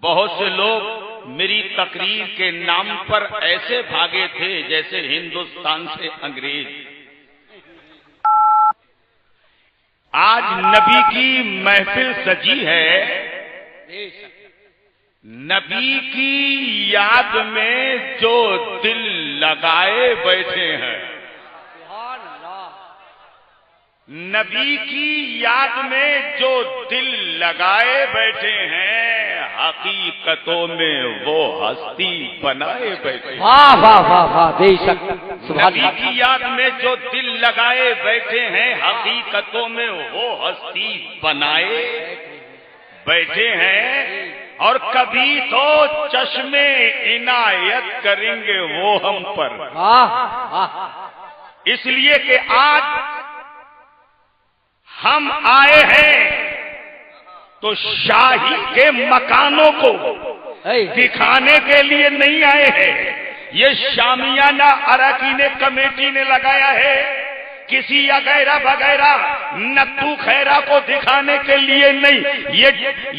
بہت سے لوگ میری تقریر کے نام پر ایسے بھاگے تھے جیسے ہندوستان سے انگریز۔ آج نبی کی محفل سجی ہے، نبی کی یاد میں جو دل لگائے بیٹھے ہیں، نبی کی یاد میں جو دل لگائے بیٹھے ہیں، حقیقتوں میں وہ ہستی بنائے بیٹھے ہیں۔ واہ واہ واہ واہ، بے شک نبی کی یاد میں جو دل لگائے بیٹھے ہیں، حقیقتوں میں وہ ہستی بنائے بیٹھے ہیں، اور کبھی تو چشم عنایت کریں گے وہ ہم پر۔ اس لیے کہ آج ہم آئے ہیں تو شاہی کے مکانوں کو دکھانے کے لیے نہیں آئے ہیں۔ یہ شامیانہ اراکین کمیٹی نے لگایا ہے، کسی وغیرہ وغیرہ نتو خیرہ کو دکھانے کے لیے نہیں۔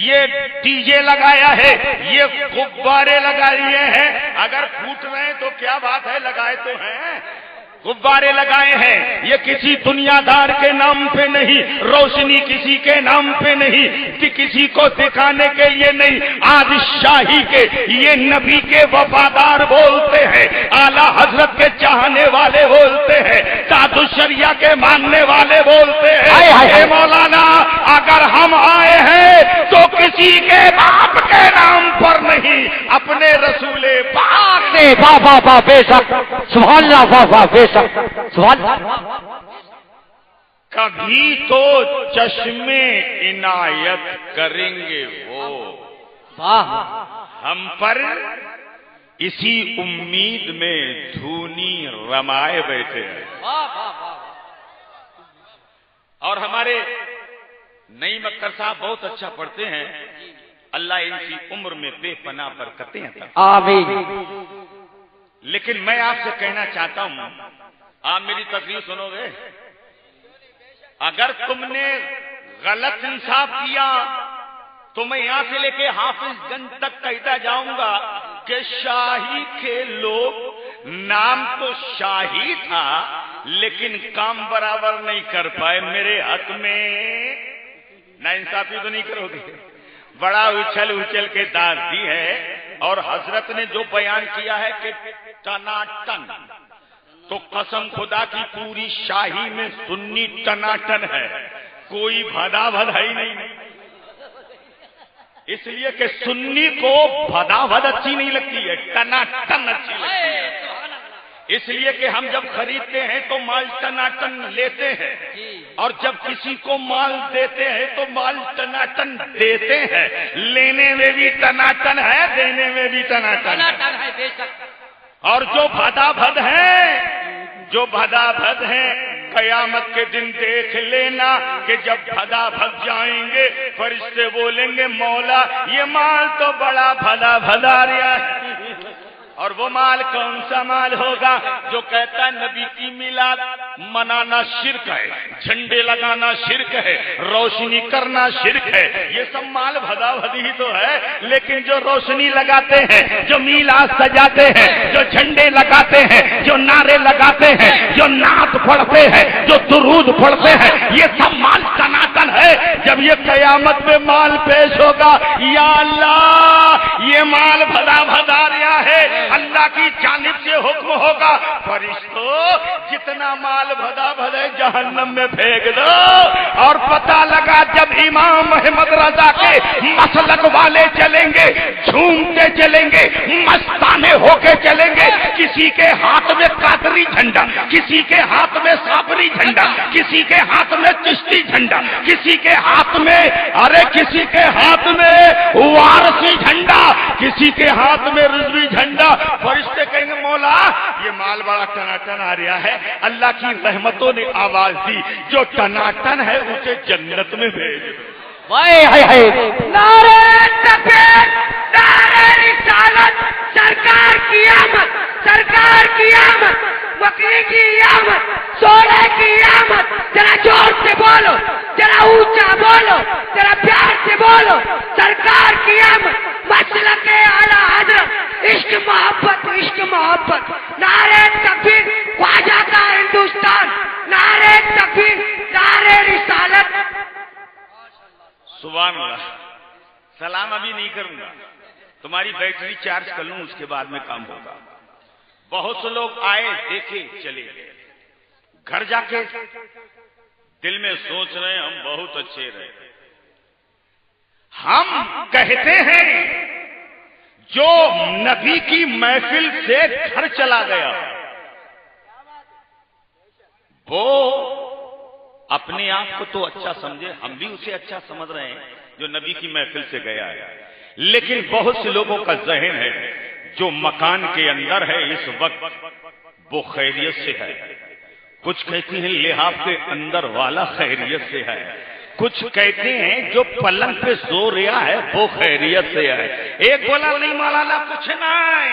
یہ ڈی جے لگایا ہے، یہ غبارے لگائے ہیں۔ اگر پھوٹ رہے ہیں تو کیا بات ہے، لگائے تو ہیں، غبارے لگائے ہیں۔ یہ کسی دنیا دار کے نام پہ نہیں، روشنی کسی کے نام پہ نہیں، کسی کو دکھانے کے لیے نہیں۔ آج شاہی کے یہ نبی کے وفادار بولتے ہیں، اعلیٰ حضرت کے چاہنے والے بولتے ہیں، تاج الشریعہ کے ماننے والے بولتے ہیں، اے مولانا اگر ہم آئے ہیں تو کسی کے باپ کے نام پر نہیں، اپنے رسول پاک سے واہ واہ واہ، بے شک سبحان اللہ، واہ واہ بے شک سبحان اللہ۔ کبھی تو چشم عنایت کریں گے وہ ہم پر، اسی امید میں دھونی رمائے بیٹھے ہیں۔ اور ہمارے نئی مکر صاحب بہت اچھا پڑھتے ہیں، اللہ ان کی عمر میں بے پناہ برکتیں عطا فرمائے۔ آمین۔ لیکن میں آپ سے کہنا چاہتا ہوں، آپ میری تقریر سنو گے؟ اگر تم نے غلط انصاف کیا تو میں یہاں سے لے کے حافظ گنج تک کہتا جاؤں گا کہ شاہی کے لوگ، نام تو شاہی تھا لیکن کام برابر نہیں کر پائے۔ میرے حق میں نا انصافی تو نہیں کرو گے؟ بڑا اچھل اچھل کے داد دی ہے، اور حضرت نے جو بیان کیا ہے کہ ٹناٹن، تو قسم خدا کی پوری شاہی میں سنی ٹناٹن ہے، کوئی بھدا بھد ہے ہی نہیں۔ اس لیے کہ سنی کو بھدا بھد اچھی نہیں لگتی ہے، ٹناٹن اچھی لگتی ہے۔ اس لیے کہ ہم جب خریدتے ہیں تو مال ٹناٹن لیتے ہیں، اور جب کسی کو مال دیتے ہیں تو مال ٹناٹن دیتے ہیں۔ لینے میں بھی ٹناٹن ہے، دینے میں بھی ٹناٹن ہے۔ اور جو بھدا بھد ہیں، قیامت کے دن دیکھ لینا کہ جب بھدا بھد جائیں گے، فرشتے بولیں گے مولا یہ مال تو بڑا بھدا بھدا رہا ہے۔ اور وہ مال کون سا مال ہوگا؟ جو کہتا ہے نبی کی میلاد منانا شرک ہے، جھنڈے لگانا شرک ہے، روشنی کرنا شرک ہے، یہ سب مال بھدا بھدی ہی تو ہے۔ لیکن جو روشنی لگاتے ہیں، جو میلاد سجاتے ہیں، جو جھنڈے لگاتے ہیں، جو نعرے لگاتے ہیں، جو نعت پڑھتے ہیں، جو درود پڑھتے ہیں، یہ سب مال ٹناٹن ہے۔ جب یہ قیامت میں مال پیش ہوگا، یا اللہ یہ مال بھدا بھدا رہا ہے، اللہ کی جانب سے حکم ہوگا فرشتوں جتنا مال بھدا بھدے جہنم میں پھینک دو۔ اور پتہ لگا جب امام محمد رضا کے مسلک والے چلیں گے، جھومتے چلیں گے، مستانے ہو کے چلیں گے، کسی کے ہاتھ میں قادری جھنڈا، کسی کے ہاتھ میں صابری جھنڈا، کسی کے ہاتھ میں چشتی جھنڈا، کسی کے ہاتھ میں کسی کے ہاتھ میں وارثی جھنڈا، کسی کے ہاتھ میں رضوی جھنڈا۔ فرشتے کہیں گے مولا یہ مال بڑا ٹناٹن آ رہا ہے۔ اللہ کی رحمتوں نے آواز دی جو ٹناٹن ہے اسے جنت میں بھیج دو۔ نعرہ تکبیر، نعرہ رسالت، سرکار کی آمد، سرکار کی آمد، مکری کی آمد، سونے کی آمد۔ ذرا زور سے بولو، ذرا اونچا بولو، ذرا پیار سے بولو، سرکار کی آمد، مسلک اعلی حضرت، عشق محبت عشق محبت، نعرہ تکبیر خواجہ کا ہندوستان، نعرہ تکبیر، نعرہ رسالت۔ سبحان اللہ۔ سلام ابھی نہیں کروں گا، تمہاری بیٹری چارج کر لوں، اس کے بعد میں کام ہوگا۔ بہت سے لوگ آئے دیکھے چلے گئے، گھر جا کے دل میں سوچ رہے ہیں ہم بہت اچھے رہے۔ ہم کہتے ہیں جو نبی کی محفل سے گھر چلا گیا وہ اپنے آپ کو تو اچھا سمجھے، ہم بھی اسے اچھا سمجھ رہے ہیں جو نبی کی محفل سے گیا ہے، لیکن بہت سے لوگوں کا ذہن ہے جو مکان کے اندر ہے اس وقت وہ خیریت سے ہے، کچھ کہتے ہیں لحاف کے اندر والا خیریت سے ہے، کچھ کہتے ہیں جو پلنگ پہ سو رہا ہے وہ خیریت سے ہے۔ ایک بولا نہیں مولانا کچھ نہیں،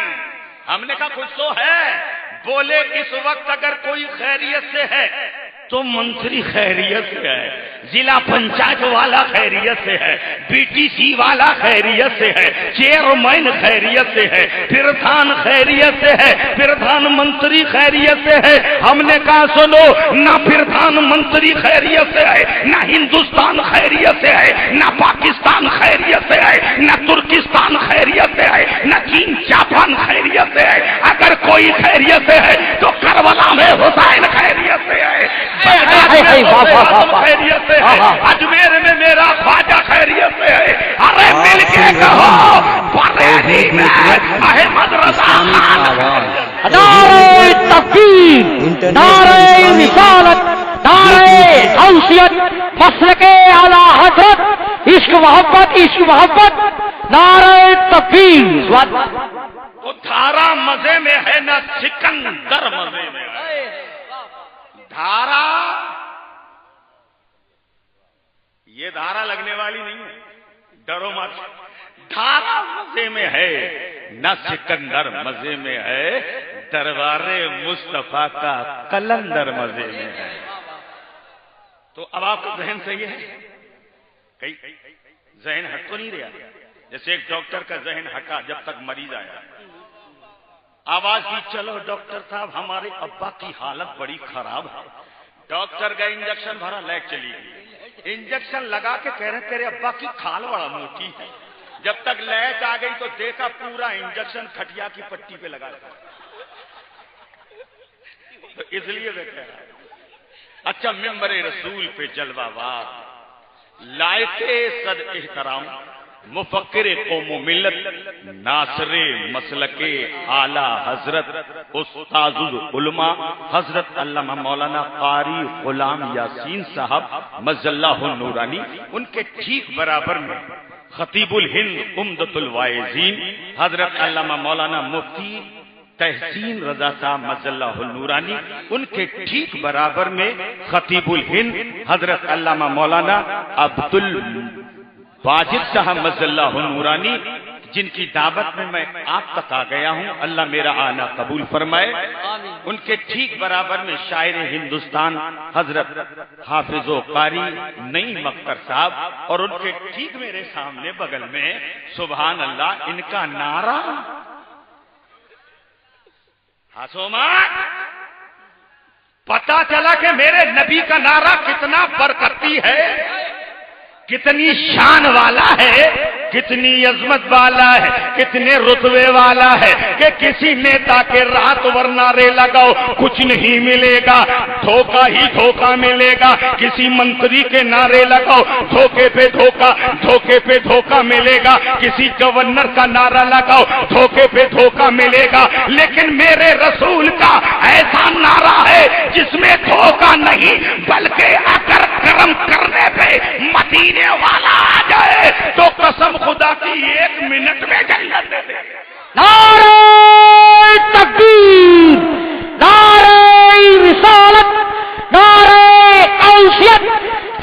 ہم نے کہا کچھ تو ہے۔ بولے اس وقت اگر کوئی خیریت سے ہے تو منتری خیریت سے ہے، ضلع پنچایت والا خیریت سے ہے، بی ٹی سی والا خیریت سے ہے، چیئرمین خیریت سے ہے، پردھان خیریت سے ہے، پردھان منتری خیریت سے ہے۔ ہم نے کہا سنو، نہ پردھان منتری خیریت سے ہے، نہ ہندوستان خیریت سے ہے، نہ پاکستان خیریت سے ہے، نہ ترکستان خیریت سے ہے، نہ چین جاپان خیریت سے ہے۔ اگر کوئی خیریت سے ہے تو کربلا میں حسین خیریت سے ہے، خیریت سے ہے، اجمیر میں میرا خواجہ خیریت سے ہے۔ ارے مل کے کہو بریلی میں احمد رضا خان۔ نعرہ تکبیر، نعرہ رسالت، نعرہ غوثیت، مسلک اعلی حضرت، عشق محبت عشق محبت، نعرہ تکبیر۔ وہ دھارا مزے میں ہے نہ سکندر مزے میں ہے۔ دھارا یہ دھارا لگنے والی نہیں ہے، ڈرو مت۔ دھارا مزے میں ہے نہ سکندر مزے میں ہے، دربار مصطفیٰ کا قلندر مزے میں ہے۔ تو اب آپ کا ذہن صحیح ہے، کئی ذہن ہٹ تو نہیں رہا، جیسے ایک ڈاکٹر کا ذہن ہٹا جب تک مریض آیا، آواز کی چلو ڈاکٹر صاحب ہمارے ابا کی حالت بڑی خراب ہے۔ ڈاکٹر کا انجیکشن بھرا، لائٹ چلی گئی، انجیکشن لگا کے کہہ رہے تیرے ابا کی کھال بڑا موٹی ہے۔ جب تک لائٹ آ گئی تو دیکھا پورا انجیکشن کھٹیا کی پٹی پہ لگا تھا۔ تو اس لیے میں کہہ رہا ہوں، اچھا ممبر رسول پہ جلوہ وار، لائق صد احترام، مفکر قوم و ملت، ناصر مسلک اعلی حضرت، استاذ العلماء حضرت علامہ مولانا قاری غلام یاسین صاحب مظل اللہ النورانی، ان کے ٹھیک برابر میں خطیب الہند عمدۃ الواعظین حضرت علامہ مولانا مفتی تحسین رضا صاحب مظل اللہ النورانی، ان کے ٹھیک برابر میں خطیب الہند حضرت علامہ مولانا عبد واجد صاحب مظل اللہ النورانی، جن کی دعوت میں آپ تک آ گیا ہوں، اللہ میرا آنا قبول فرمائے۔ ان کے ٹھیک برابر میں شاعر ہندوستان حضرت حافظ و قاری نعیم اختر صاحب، اور ان کے ٹھیک میرے سامنے بغل میں سبحان اللہ ان کا نعرہ حسومات، پتا چلا کہ میرے نبی کا نعرہ کتنا برکتی ہے، کتنی شان والا ہے، کتنی عظمت والا ہے، کتنے رتبے والا ہے کہ کسی نیتا کے رات ور نعرے لگاؤ کچھ نہیں ملے گا، دھوکہ ہی دھوکہ ملے گا۔ کسی منتری کے نعرے لگاؤ دھوکے پہ دھوکہ، دھوکے پہ دھوکہ ملے گا۔ کسی گورنر کا نعرہ لگاؤ دھوکے پہ دھوکہ ملے گا، لیکن میرے رسول کا ایسا نعرہ ہے جس میں دھوکہ نہیں، بلکہ اگر کرم کرنے پہ مدینے والا آ جائے تو قسم خدا کی 1 منٹ میں جنت دے دے۔ نعرہ تکبیر، نعرہ رسالت، نعرہ غوثیت،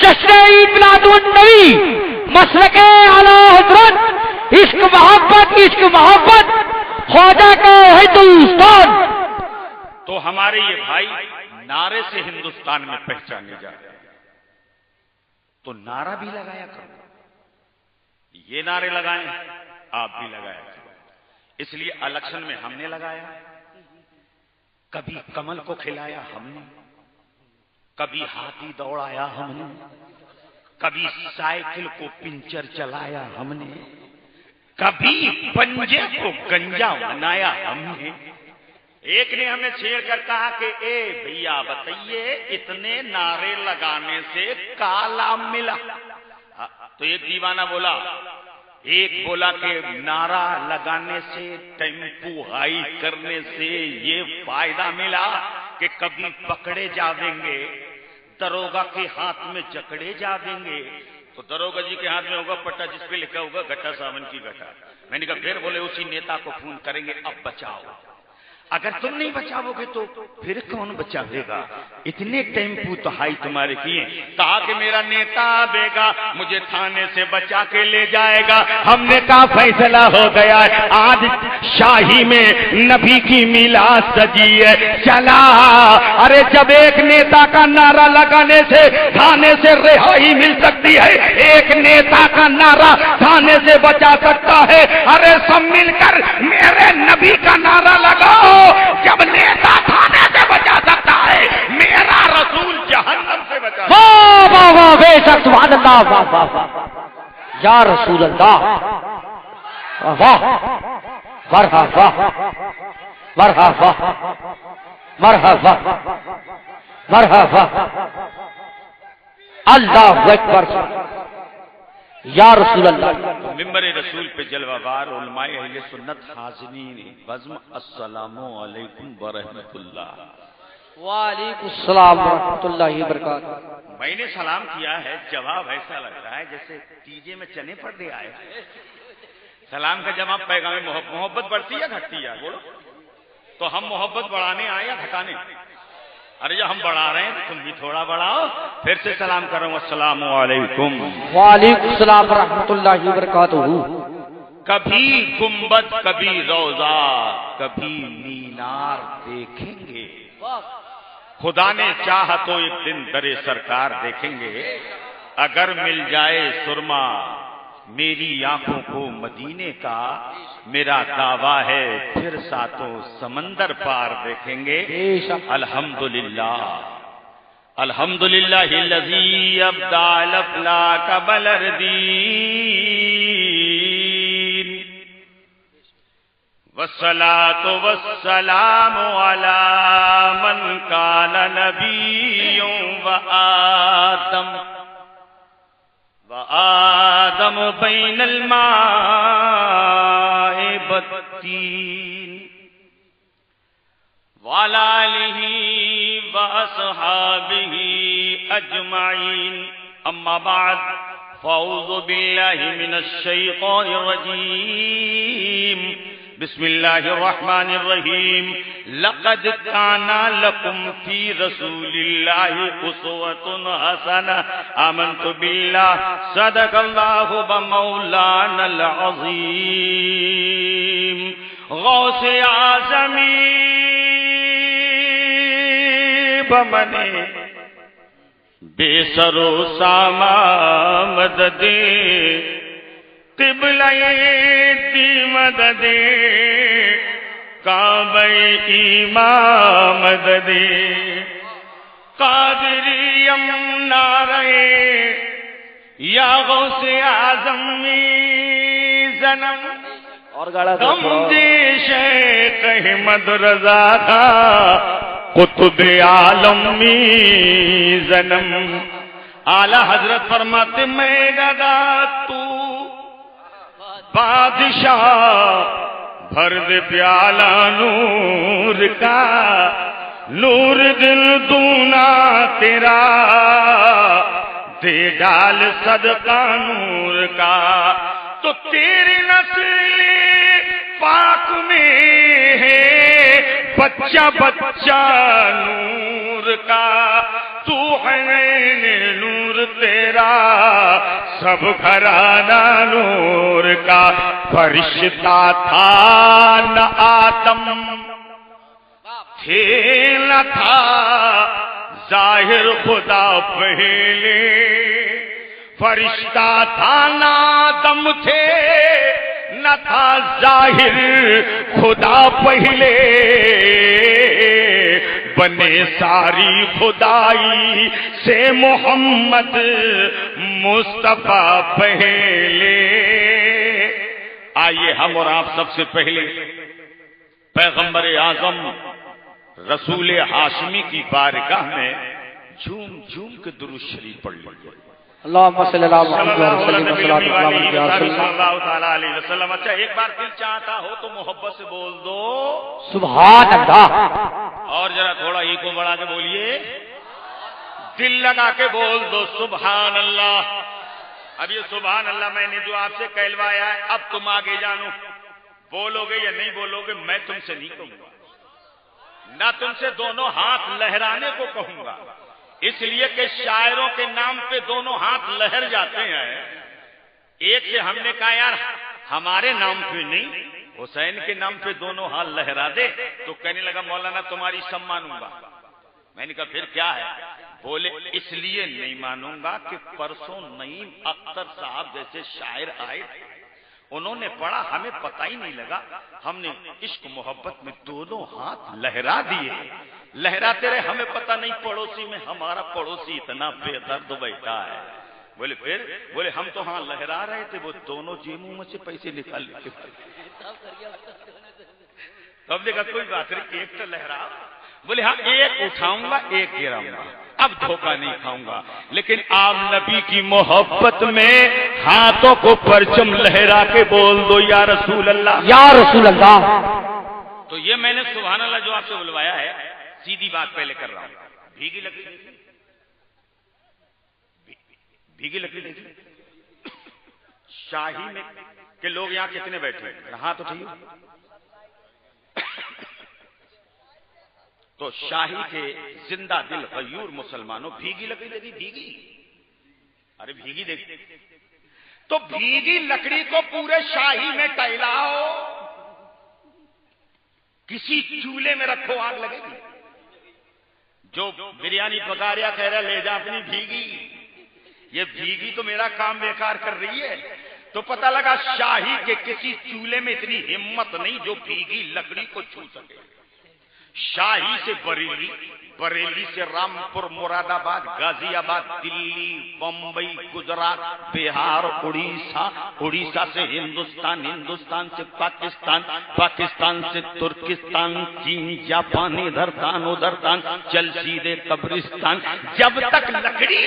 جشن عید میلاد النبی، مسلک اعلی حضرت، عشق محبت عشق محبت، خواجہ کا ہندوستان۔ تو ہمارے یہ بھائی نعرے سے ہندوستان میں پہچانے جا رہے ہیں، تو نعرہ بھی لگایا کرو، یہ نعرے لگائیں آپ بھی لگایا کریں۔ اس لیے الیکشن میں ہم نے لگایا، کبھی کمل کو کھلایا ہم نے، کبھی ہاتھی دوڑایا ہم نے، کبھی سائیکل کو پنچر چلایا ہم نے، کبھی پنجے کو گنجا بنایا ہم نے۔ ایک نے ہمیں چھیڑ کر کہا کہ اے بھیا بتائیے اتنے نعرے لگانے سے کالا ملا؟ تو ایک دیوانہ بولا، ایک بولا کہ نعرہ لگانے سے، ٹیمپو ہائی کرنے سے یہ فائدہ ملا کہ کبھی پکڑے جاویں گے، دروگا کے ہاتھ میں جکڑے جاویں گے۔ تو دروگا جی کے ہاتھ میں ہوگا پٹا جس پہ لکھا ہوگا گٹا ساون کی گٹا۔ میں نے کہا پھر بولے اسی نیتا کو فون کریں گے اب بچاؤ۔ اگر تم نہیں بچاؤ گے تو پھر کون بچاوے گا؟ اتنے ٹیمپو تو ہائی تمہارے کیے۔ کہا کہ میرا نیتا آئے گا مجھے تھانے سے بچا کے لے جائے گا۔ ہم نے کہا فیصلہ ہو گیا ہے، آج شاہی میں نبی کی میلاد سجی ہے، چلا۔ ارے جب ایک نیتا کا نعرہ لگانے سے تھانے سے رہائی مل سکتی ہے، ایک نیتا کا نعرہ تھانے سے بچا سکتا ہے۔ ارے سب مل کر میرے نبی کا نعرہ لگاؤ، جب نیتا تھانے سے بچا سکتا ہے میرا رسول جہنم سے بچا۔ واہ واہ واہ، بے شک سبحان اللہ، واہ واہ واہ یا رسول اللہ، واہ مرحبا مرحبا مرحبا مرحبا، اللہ اکبر یا رسول اللہ۔ ممبر رسول پہ جلوہ بار علماء اہل سنت حاضرین بزم، السلام علیکم ورحمۃ اللہ۔ وعلیکم السلام ورحمۃ اللہ وبرکاتہ۔ میں نے سلام کیا ہے، جواب ایسا لگ رہا ہے جیسے تیجے میں چنے پڑ دے آئے۔ سلام کا جواب پیغام محبت بڑھتی ہے گھٹتی ہے؟ بولو تو ہم محبت بڑھانے آئے یا گھٹانے؟ ارے جب ہم بڑھا رہے ہیں تو تم بھی تھوڑا بڑھاؤ۔ پھر سے سلام کروں، السلام علیکم۔ وعلیکم السلام ورحمۃ اللہ وبرکاتہ۔ کبھی گنبد کبھی روضہ کبھی مینار دیکھیں گے، خدا نے چاہا تو ایک دن درے سرکار دیکھیں گے۔ اگر مل جائے سرما میری آنکھوں کو مدینے کا، میرا دعویٰ ہے پھر ساتوں سمندر پار دیکھیں گے۔ الحمدللہ الحمدللہ الذی ابدع الافلاک بالاردین، والصلاة والسلام علی من کان نبی وآدم بین الماء والطین، وعلی آلہ وأصحابہ اجمعین۔ اما بعد فاعوذ باللہ من الشیطان الرجیم، بسم اللہ الرحمن الرحیم۔ لقد کان لکم فی رسول اللہ اسوۃ حسنہ، آمنت باللہ، صدق اللہ مولانا العظیم۔ غوث اعظمی بمنے بے سر و ساما مدد، قبلہ دی مدد، کعبہ ایمان مدد، قادریم نعرہ یا غوث اعظم زنم، اور گاڑا غم دے شیخ احمد رضا تھا، قطب عالمی زنم۔ اعلی حضرت فرماتے میں گدا تو بادشاہ، بھر دے پیالہ نور کا، نور دل دونا تیرا، دے ڈال صدقہ نور کا۔ تو تیری نسل پاک میں ہے بچہ بچہ نور کا، تو ہے نور تیرا، سب گھرانہ نور کا۔ فرشتہ تھا نہ آدم، تھے نہ تھا ظاہر خدا پہلے، فرشتہ تھا نہ آدم تھے نہ تھا ظاہر خدا پہلے، بنے ساری خدائی سے محمد مصطفیٰ پہلے۔ آئیے ہم اور آپ سب سے پہلے پیغمبر اعظم رسول ہاشمی کی بارگاہ میں جھوم جھوم کے درود شریف پڑھ لیجیے۔ اللہم صلی اللہ علیہ وسلم۔ اچھا ایک بار دل چاہتا ہو تو محبت سے بول دو سبحان اللہ، اور ذرا تھوڑا ایکو بڑھا کے بولیے، دل لگا کے بول دو سبحان اللہ۔ اب یہ سبحان اللہ میں نے جو آپ سے کہلوایا ہے، اب تم آگے جانو، بولو گے یا نہیں بولو گے میں تم سے نہیں کہوں گا، نہ تم سے دونوں ہاتھ لہرانے کو کہوں گا، اس لیے کہ شاعروں کے نام پہ دونوں ہاتھ لہر جاتے ہیں۔ ایک سے ہم نے کہا یار ہمارے نام پہ نہیں، حسین کے نام پہ دونوں ہاتھ لہرا دے، تو کہنے لگا مولانا تمہاری سب مانوں گا۔ میں نے کہا پھر کیا ہے؟ بولے اس لیے نہیں مانوں گا کہ پرسوں نعیم اختر صاحب جیسے شاعر آئے، انہوں نے پڑھا ہمیں پتہ ہی نہیں لگا، ہم نے عشق محبت میں دونوں ہاتھ لہرا دیے، لہراتے رہے، ہمیں پتہ نہیں پڑوسی میں ہمارا پڑوسی اتنا بے درد بیٹھا ہے۔ بولے پھر؟ بولے ہم تو ہاں لہرا رہے تھے، وہ دونوں جیبوں میں سے پیسے نکال لیتے۔ تب دیکھا کوئی بات نہیں، ایک تو لہرا، بولے ہاں ایک اٹھاؤں گا ایک گراؤں گا، اب دھوکہ نہیں کھاؤں گا، لیکن آپ نبی کی محبت میں ہاتھوں کو پرچم لہرا کے بول دو یا رسول اللہ، یا رسول اللہ۔ تو یہ میں نے سبحان اللہ جو آپ سے بلوایا ہے، سیدھی بات پہلے کر رہا ہوں۔ بھیگی لکڑی دیکھی، بھیگی لکڑی دیکھی، شاہی میں کہ لوگ یہاں کتنے بیٹھے ہیں، ہاتھ اٹھائیے۔ تو شاہی کے زندہ دل غیور مسلمانوں بھیگی لکڑی دیکھی، بھیگی، ارے بھیگی دیکھی، تو بھیگی لکڑی کو پورے شاہی میں ٹہلاؤ، کسی چولہے میں رکھو آگ لگے گی۔ جو بریانی پکا رہا کہہ رہا لے جا اپنی بھیگی، یہ بھیگی تو میرا کام بیکار کر رہی ہے۔ تو پتہ لگا شاہی کے کسی چولہے میں اتنی ہمت نہیں جو بھیگی لکڑی کو چھو سکے۔ شاہی سے بریلی، بریلی سے رامپور، مراد آباد، غازی آباد، دلی، بمبئی، گجرات، بہار، اڑیسہ، اڑیسہ سے ہندوستان، ہندوستان سے پاکستان، پاکستان سے ترکستان، چین، جاپان، ادھر دان ادھر دان، چل سیدھے قبرستان۔ جب تک لکڑی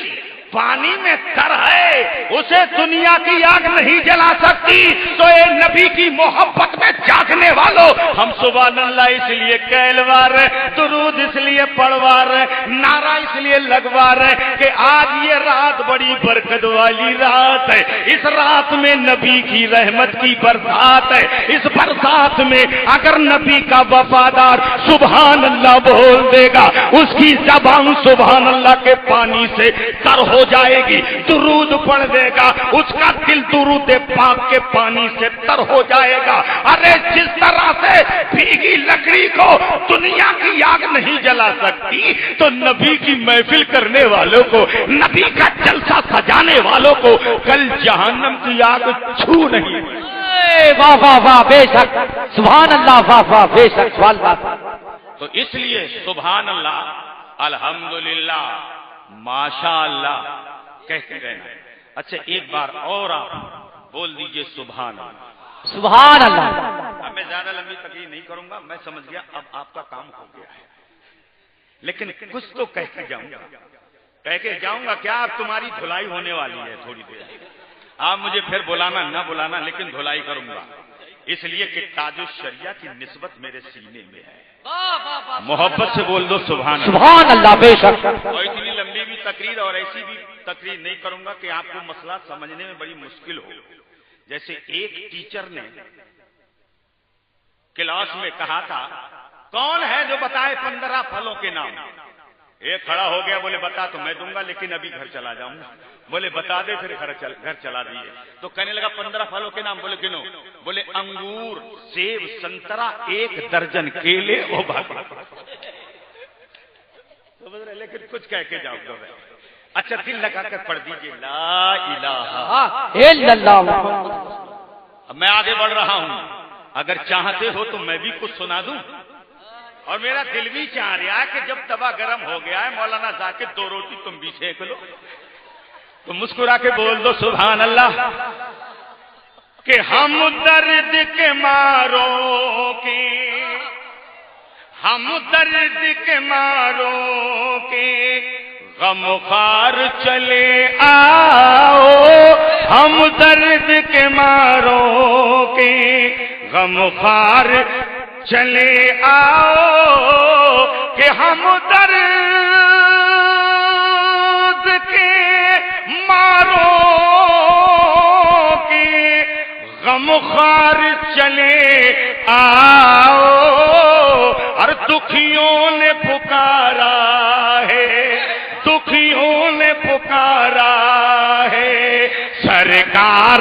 پانی میں تر ہے اسے دنیا کی آگ نہیں جلا سکتی۔ تو اے نبی کی محبت میں جاگنے والوں، ہم سبحان اللہ اس لیے کہلوا رہے، درود اس لیے پڑھوا رہے، نعرہ اس لیے لگوا رہے کہ آج یہ رات بڑی برکت والی رات ہے، اس رات میں نبی کی رحمت کی برسات ہے، اس برسات میں اگر نبی کا وفادار سبحان اللہ بول دے گا، اس کی زبان سبحان اللہ کے پانی سے تر ہو جائے گی، درود پڑھ دے گا اس کا دل درود پاک کے پانی سے تر ہو جائے گا۔ ارے جس طرح سے بھیگی لکڑی کو دنیا کی آگ نہیں جلا سکتی، تو نبی کی محفل کرنے والوں کو، نبی کا جلسہ سجانے والوں کو کل جہنم کی آگ چھو نہیں۔ واہ واہ واہ، بے شک سبحان اللہ، واہ واہ بے شک سوال بات۔ تو اس لیے سبحان اللہ، الحمدللہ، ماشاء اللہ کہتے رہنا۔ اچھا ایک بار اور آپ بول دیجئے سبحان اللہ، سبحان اللہ۔ اب میں زیادہ لمبی تقریر نہیں کروں گا، میں سمجھ گیا اب آپ کا کام ہو گیا ہے، لیکن کچھ تو کہہ کے جاؤں گا، کہہ کے جاؤں گا کیا، اب تمہاری دھلائی ہونے والی ہے تھوڑی دیر، آپ مجھے پھر بلانا نہ بلانا لیکن دھلائی کروں گا، اس لیے کہ تاج الشریعہ کی نسبت میرے سینے میں ہے۔ محبت سے بول دو سبحان اللہ، سبحان اللہ بے شک۔ اور اتنی لمبی بھی تقریر اور ایسی بھی تقریر نہیں کروں گا کہ آپ کو مسئلہ سمجھنے میں بڑی مشکل ہو۔ جیسے ایک ٹیچر نے کلاس میں کہا تھا کون ہے جو بتائے 15 پھلوں کے نام، ایک کھڑا ہو گیا، بولے بتا تو میں دوں گا لیکن ابھی گھر چلا جاؤں گا، بولے بتا دے، پھر گھر چلا دیے، تو کہنے لگا 15 پھلوں کے نام، بولے گنو، بولے انگور، سیب، سنترا، 1 درجن کیلے، وہ بات لیکن کچھ کہہ کے جاؤ گا۔ اچھا دل لگا کر پڑھ دیجئے لا الہ الا اللہ۔ اب میں آگے بڑھ رہا ہوں، اگر چاہتے ہو تو میں بھی کچھ سنا دوں، اور میرا دل بھی چاہ رہا ہے کہ جب توا گرم ہو گیا ہے مولانا ذاکر 2 روٹی تم بھی سینک لو، تو مسکرا کے بول دو سبحان اللہ کہ ہم درد کے ماروں کے، ہم درد کے ماروں کے غم خوار چلے آؤ، ہم درد کے ماروں کے غم خوار چلے آؤ کہ ہم درد کے ماروں کے غم خوار چلے آؤ، اور دکھیوں نے پکارا ہے، دکھیوں نے پکارا ہے سرکار،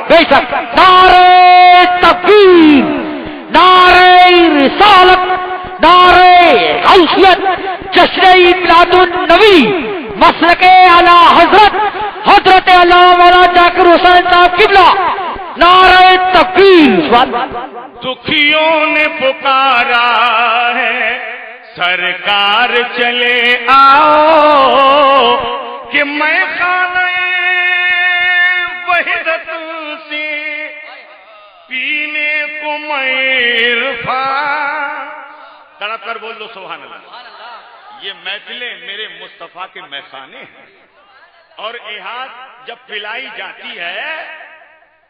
بے شک نعرہ تکبیر، نعرہ رسالت، نعرہ غوثیت، جشن میلاد النبی، مسلک اعلی حضرت علامہ مولانا ذاکر حسین صاحب قبلہ، نعرہ تکبیر۔ دکھیوں نے پکارا ہے سرکار چلے آؤ کہ میں خانہ وحدت سے پینے کو میں عرفان، تڑپ کر بول دو سبحان اللہ۔ یہ محفلیں میرے مصطفیٰ کے میخانے ہیں، اور احاط جب پلائی جاتی ہے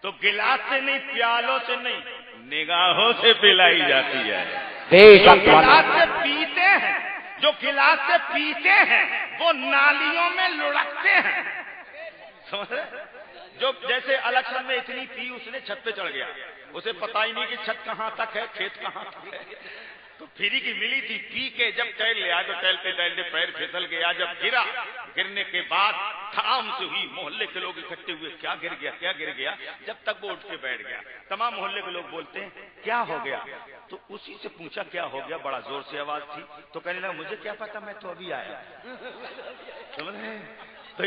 تو گلاس سے نہیں، پیالوں سے نہیں، نگاہوں سے پلائی جاتی ہے۔ جو گلاس سے پیتے ہیں، جو گلاس سے پیتے ہیں وہ نالیوں میں لڑکتے ہیں، سمجھ رہے؟ جو جیسے الیکشن میں اتنی پی اس نے چھت پہ چڑھ گیا، اسے پتا ہی نہیں کہ چھت کہاں تک ہے، کھیت کہاں تک ہے، تو پھری کی ملی تھی، پی کے جب ٹہل لیا تو ٹہلتے ٹہلتے پیر پھسل گیا، جب گرا، گرنے کے بعد دھڑام سے ہوئی، محلے کے لوگ اکٹھے ہوئے، کیا گر گیا کیا گر گیا، جب تک وہ اٹھ کے بیٹھ گیا، تمام محلے کے لوگ بولتے ہیں کیا ہو گیا، تو اسی سے پوچھا کیا ہو گیا، بڑا زور سے آواز تھی، تو کہنے لگا مجھے کیا پتا، میں تو ابھی آیا۔ سمجھ رہے ہیں؟ تو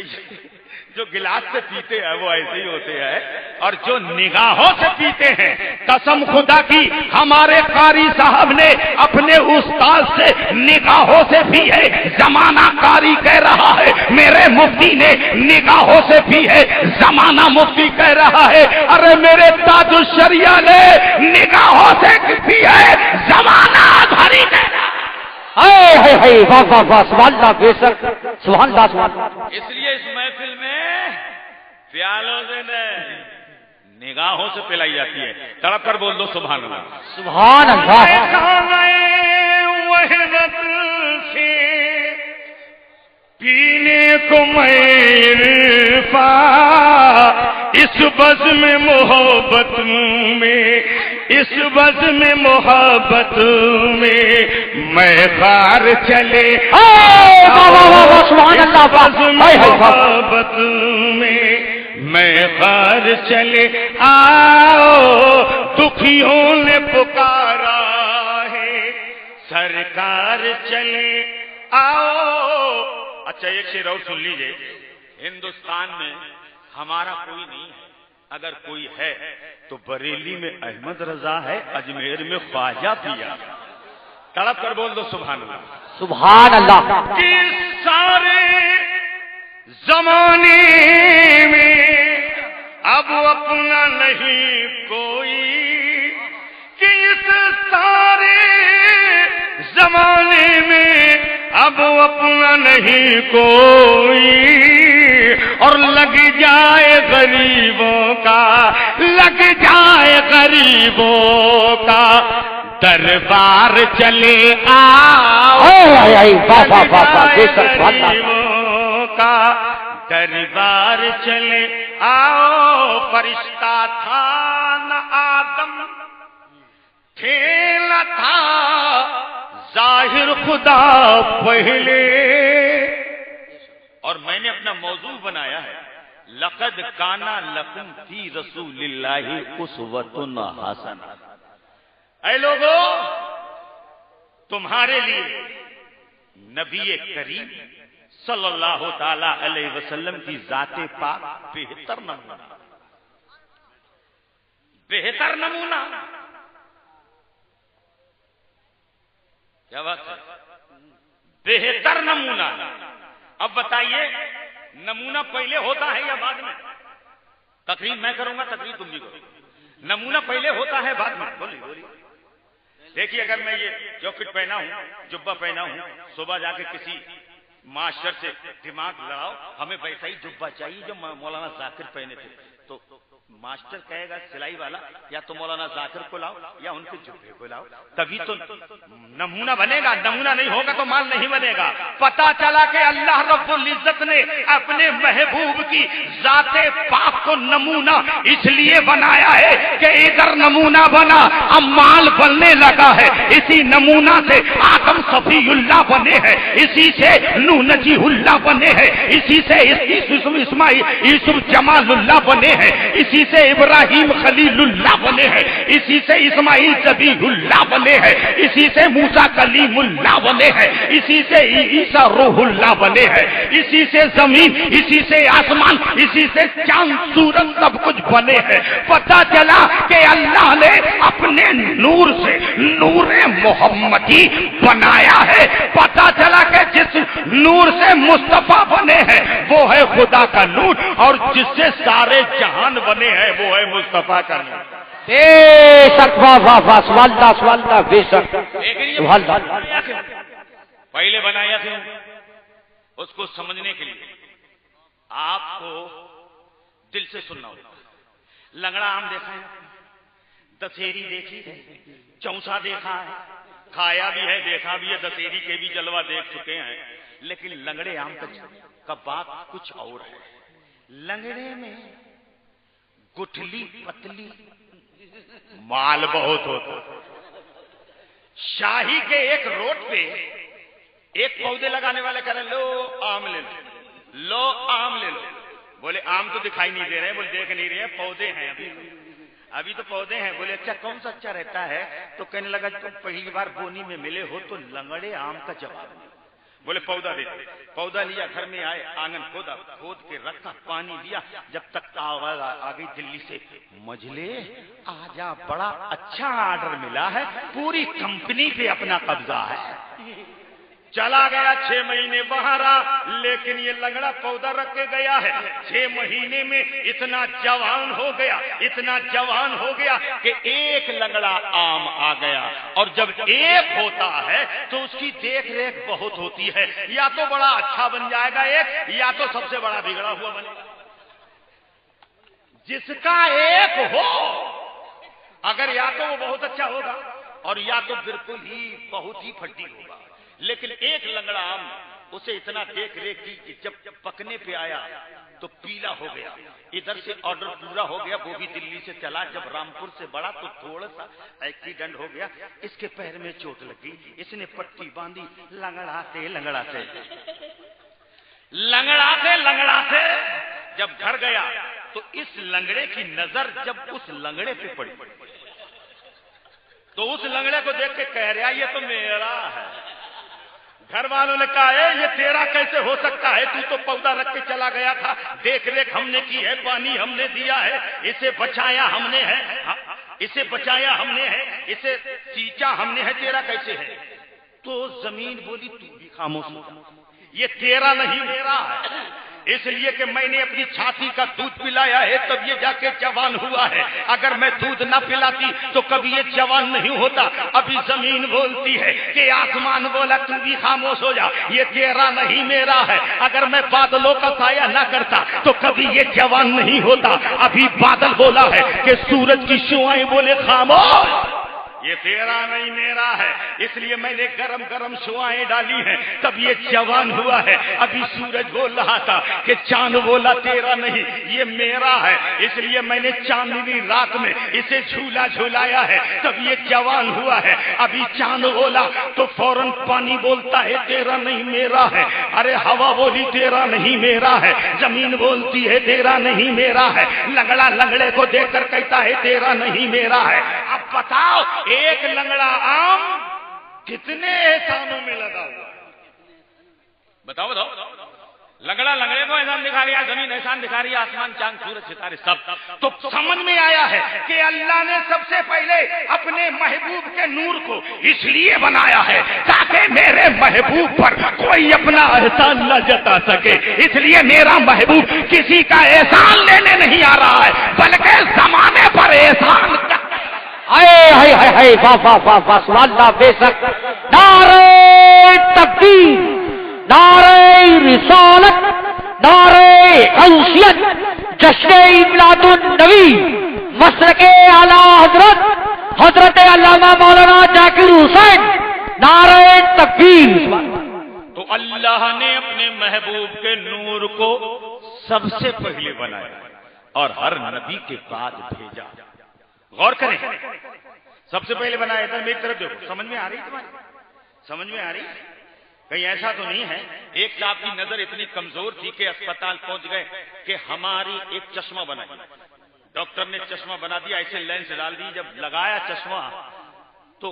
جو گلاس سے پیتے ہیں وہ ایسے ہی ہوتے ہیں، اور جو نگاہوں سے پیتے ہیں، قسم خدا کی ہمارے قاری صاحب نے اپنے استاد سے نگاہوں سے پی ہے، زمانہ قاری کہہ رہا ہے، میرے مفتی نے نگاہوں سے پی ہے، زمانہ مفتی کہہ رہا ہے، ارے میرے تاج الشریعہ نے نگاہوں سے پی ہے، زمانہ بھری کہہ رہا ہے۔ واہ واہ واہ، سبحان اللہ، بے شک سبحان اللہ، سبحان اللہ۔ اس لیے اس محفل میں پیالوں سے نگاہوں سے پلائی جاتی ہے، تڑپ کر بول دو سبحان اللہ، سبحان اللہ۔ وحدت سے پینے کو میں اس بزم محبت میں، اس بزم محبت میں خار چلے محبت میں خار چلے آؤ، دکھیوں نے پکارا ہے سرکار چلے آؤ۔ اچھا ایک شعر اور سن لیجئے، ہندوستان میں ہمارا کوئی نہیں ہے، اگر کوئی ہے تو بریلی میں احمد رضا ہے، اجمیر میں خواجہ پیا، تڑپ کر بول دو سبحان اللہ، سبحان اللہ۔ کہ سارے زمانے میں اب اپنا نہیں کوئی، کہ اس سارے زمانے میں اب اپنا نہیں کوئی، اور لگ جائے غریبوں کا، لگ جائے غریبوں کا دربار چلے آؤ، غریبوں کا دربار چلے آؤ۔ فرشتہ تھا نہ آدم تھے نہ تھا ظاہر خدا پہلے، اور میں نے اپنا موضوع بنایا ہے لقد کان لکم فی رسول اللہ اسوۃ حسنہ۔ اے لوگوں، تمہارے لیے نبی کریم صلی اللہ تعالی علیہ وسلم کی ذات پاک بہتر نمونہ، بہتر نمونہ. کیا بات ہے؟ بہتر نمونہ. اب بتائیے نمونہ پہلے ہوتا ہے یا بعد میں؟ تقریر میں کروں گا، تقریر تم بھی کرو. نمونہ پہلے ہوتا ہے بعد میں؟ بولیے. دیکھیے اگر میں یہ جاکٹ پہنا ہوں، جبہ پہنا ہوں، صبح جا کے کسی معاشر سے دماغ لڑاؤ ہمیں ویسا ہی جبہ چاہیے جو مولانا ذاکر پہنے تھے، تو ماسٹر کہے گا سلائی والا یا تو مولانا ذاکر کو لاؤ یا ان کے جبے کو لاؤ، تبھی تو نمونہ بنے گا. نمونہ نہیں ہوگا تو مال نہیں بنے گا. پتا چلا کہ اللہ رب العزت نے اپنے محبوب کی ذات پاک کو نمونہ اس لیے بنایا ہے کہ ادھر نمونہ بنا اب مال بننے لگا ہے. اسی نمونہ سے آدم صفی اللہ بنے ہیں، اسی سے نوح نجی اللہ بنے ہیں، اسی سے اسماعیل یوسف جمال اللہ بنے ہیں، اسی سے ابراہیم خلیل اللہ بنے ہیں، اسی سے اسماعیل ذبیح اللہ بنے ہیں، اسی سے موسیٰ کلیم اللہ بنے ہیں، اسی سے عیسیٰ روح اللہ بنے ہیں، اسی سے زمین، اسی سے آسمان، اسی سے چاند سورج سب کچھ بنے ہیں. پتہ چلا کہ اللہ نے اپنے نور سے نور محمدی بنایا ہے. پتہ چلا کہ جس نور سے مصطفیٰ بنے ہیں وہ ہے خدا کا نور، اور جس سے سارے جہان بنے ہیں وہ ہے مصطفیٰ کا نور. پہلے بنایا تھا اس کو سمجھنے کے لیے آپ کو دل سے سننا ہوگا. لنگڑا آم دیکھا ہے، دسہری دیکھی ہے، چونسا دیکھا ہے، کھایا بھی ہے، دیکھا بھی ہے، دسہری کے بھی جلوہ دیکھ چکے ہیں، لیکن لنگڑے آم کا بات کچھ اور ہے. لنگڑے میں گٹھلی پتلی مال بہت ہوتا. شاہی کے ایک روڈ پہ ایک پودے لگانے والے کہہ رہے لو آم لے لو، لو آم لے لو. بولے آم تو دکھائی نہیں دے رہے، بولے دیکھ نہیں رہے، پودے ہیں ابھی تو پودے ہیں. بولے اچھا کون سا اچھا رہتا ہے؟ تو کہنے لگا تم پہلی بار بونی میں ملے ہو تو لنگڑے آم کا جواب. بولے پودا دے. پودا لیا، گھر میں آئے، آنگن کھودا، کھود کے رکھا، پانی دیا. جب تک آواز آ گئی دلی سے، مجلے آجا بڑا اچھا آرڈر ملا ہے، پوری کمپنی پہ اپنا قبضہ ہے. چلا گیا 6 مہینے وہاں رہا، لیکن یہ لنگڑا پودا رکھ کے گیا ہے. 6 مہینے میں اتنا جوان ہو گیا، اتنا جوان ہو گیا کہ ایک لنگڑا آم آ گیا. اور جب ایک ہوتا ہے تو اس کی دیکھ ریکھ بہت ہوتی ہے. یا تو بڑا اچھا بن جائے گا ایک، یا تو سب سے بڑا بگڑا ہوا بنے گا. جس کا ایک ہو اگر یا تو وہ بہت اچھا ہوگا اور یا تو بالکل ہی بہت ہی پھٹی ہوگا. لیکن ایک لنگڑا آم اسے اتنا دیکھ ریکھ کی کہ جب پکنے پہ آیا تو پیلا ہو گیا. ادھر سے آرڈر پورا ہو گیا، وہ بھی دلی سے چلا. جب رامپور سے بڑا تو تھوڑا سا ایکسیڈنٹ ہو گیا، اس کے پیر میں چوٹ لگی، اس نے پٹی باندھی. لنگڑاتے لنگڑاتے لنگڑاتے لنگڑاتے جب گھر گیا تو اس لنگڑے کی نظر جب اس لنگڑے پہ پڑی تو اس لنگڑے کو دیکھ کے کہہ رہا یہ تو میرا ہے. گھر والوں نے کہا ہے یہ تیرا کیسے ہو سکتا ہے؟ تو پودا رکھ کے چلا گیا تھا، دیکھ ریکھ ہم نے کی ہے، پانی ہم نے دیا ہے، اسے بچایا ہم نے ہے، اسے بچایا ہم نے ہے، اسے سینچا ہم نے ہے، تیرا کیسے ہے؟ تو زمین بولی تو بھی خاموش ہو، یہ تیرا نہیں میرا ہے، اس لیے کہ میں نے اپنی چھاتی کا دودھ پلایا ہے تب یہ جا کے جوان ہوا ہے. اگر میں دودھ نہ پلاتی تو کبھی یہ جوان نہیں ہوتا. ابھی زمین بولتی ہے کہ آسمان بولا تو بھی خاموش ہو جا، یہ تیرا نہیں میرا ہے. اگر میں بادلوں کا سایہ نہ کرتا تو کبھی یہ جوان نہیں ہوتا. ابھی بادل بولا ہے کہ سورج کی شعاعیں بولے خاموش، یہ تیرا نہیں میرا ہے. اس لیے میں نے گرم گرم شعاعیں ڈالی ہیں تب یہ جوان ہوا ہے. ابھی سورج بول رہا تھا کہ چاند بولا تیرا نہیں یہ میرا ہے، اس لیے میں نے چاندنی رات میں اسے جھولا جھولایا ہے تب یہ جوان ہوا ہے. ابھی چاند بولا تو فوراً پانی بولتا ہے تیرا نہیں میرا ہے. ارے ہوا بولی تیرا نہیں میرا ہے، زمین بولتی ہے تیرا نہیں میرا ہے. لنگڑا لنگڑے کو دیکھ کر کہتا ہے تیرا نہیں میرا ہے. اب بتاؤ ایک لنگڑا آم کتنے احسانوں میں لگا ہوا ہے؟ بتاؤ بتاؤ. لنگڑا لنگڑے کو احسان دکھا رہی ہے, زمین احسان دکھا رہی ہے, آسمان چاند سورج ستارے سب. تو سمجھ میں آیا ہے کہ اللہ نے سب سے پہلے اپنے محبوب کے نور کو اس لیے بنایا ہے تاکہ میرے محبوب پر کوئی اپنا احسان نہ جتا سکے. اس لیے میرا محبوب کسی کا احسان لینے نہیں آ رہا ہے بلکہ زمانے پر احسان. سبحان اللہ, بے شک. نعرہ تکبیر, نعرہ رسالت, نعرہ غوثیت, جشن میلاد النبی, مسلک اعلی حضرت حضرت علامہ مولانا ذاکر حسین, نعرہ تکبیر. تو اللہ نے اپنے محبوب کے نور کو سب سے پہلے بنایا اور ہر نبی کے بعد بھیجا. غور کریں, سب سے پہلے بنایا تھا. میری طرف دیکھو, سمجھ میں آ رہی تمہاری, سمجھ میں آ رہی؟ کہیں ایسا تو نہیں ہے ایک صاحب کی نظر اتنی کمزور تھی کہ اسپتال پہنچ گئے کہ ہماری ایک چشمہ بنائی. ڈاکٹر نے چشمہ بنا دیا, ایسے لینس ڈال دی, جب لگایا چشمہ تو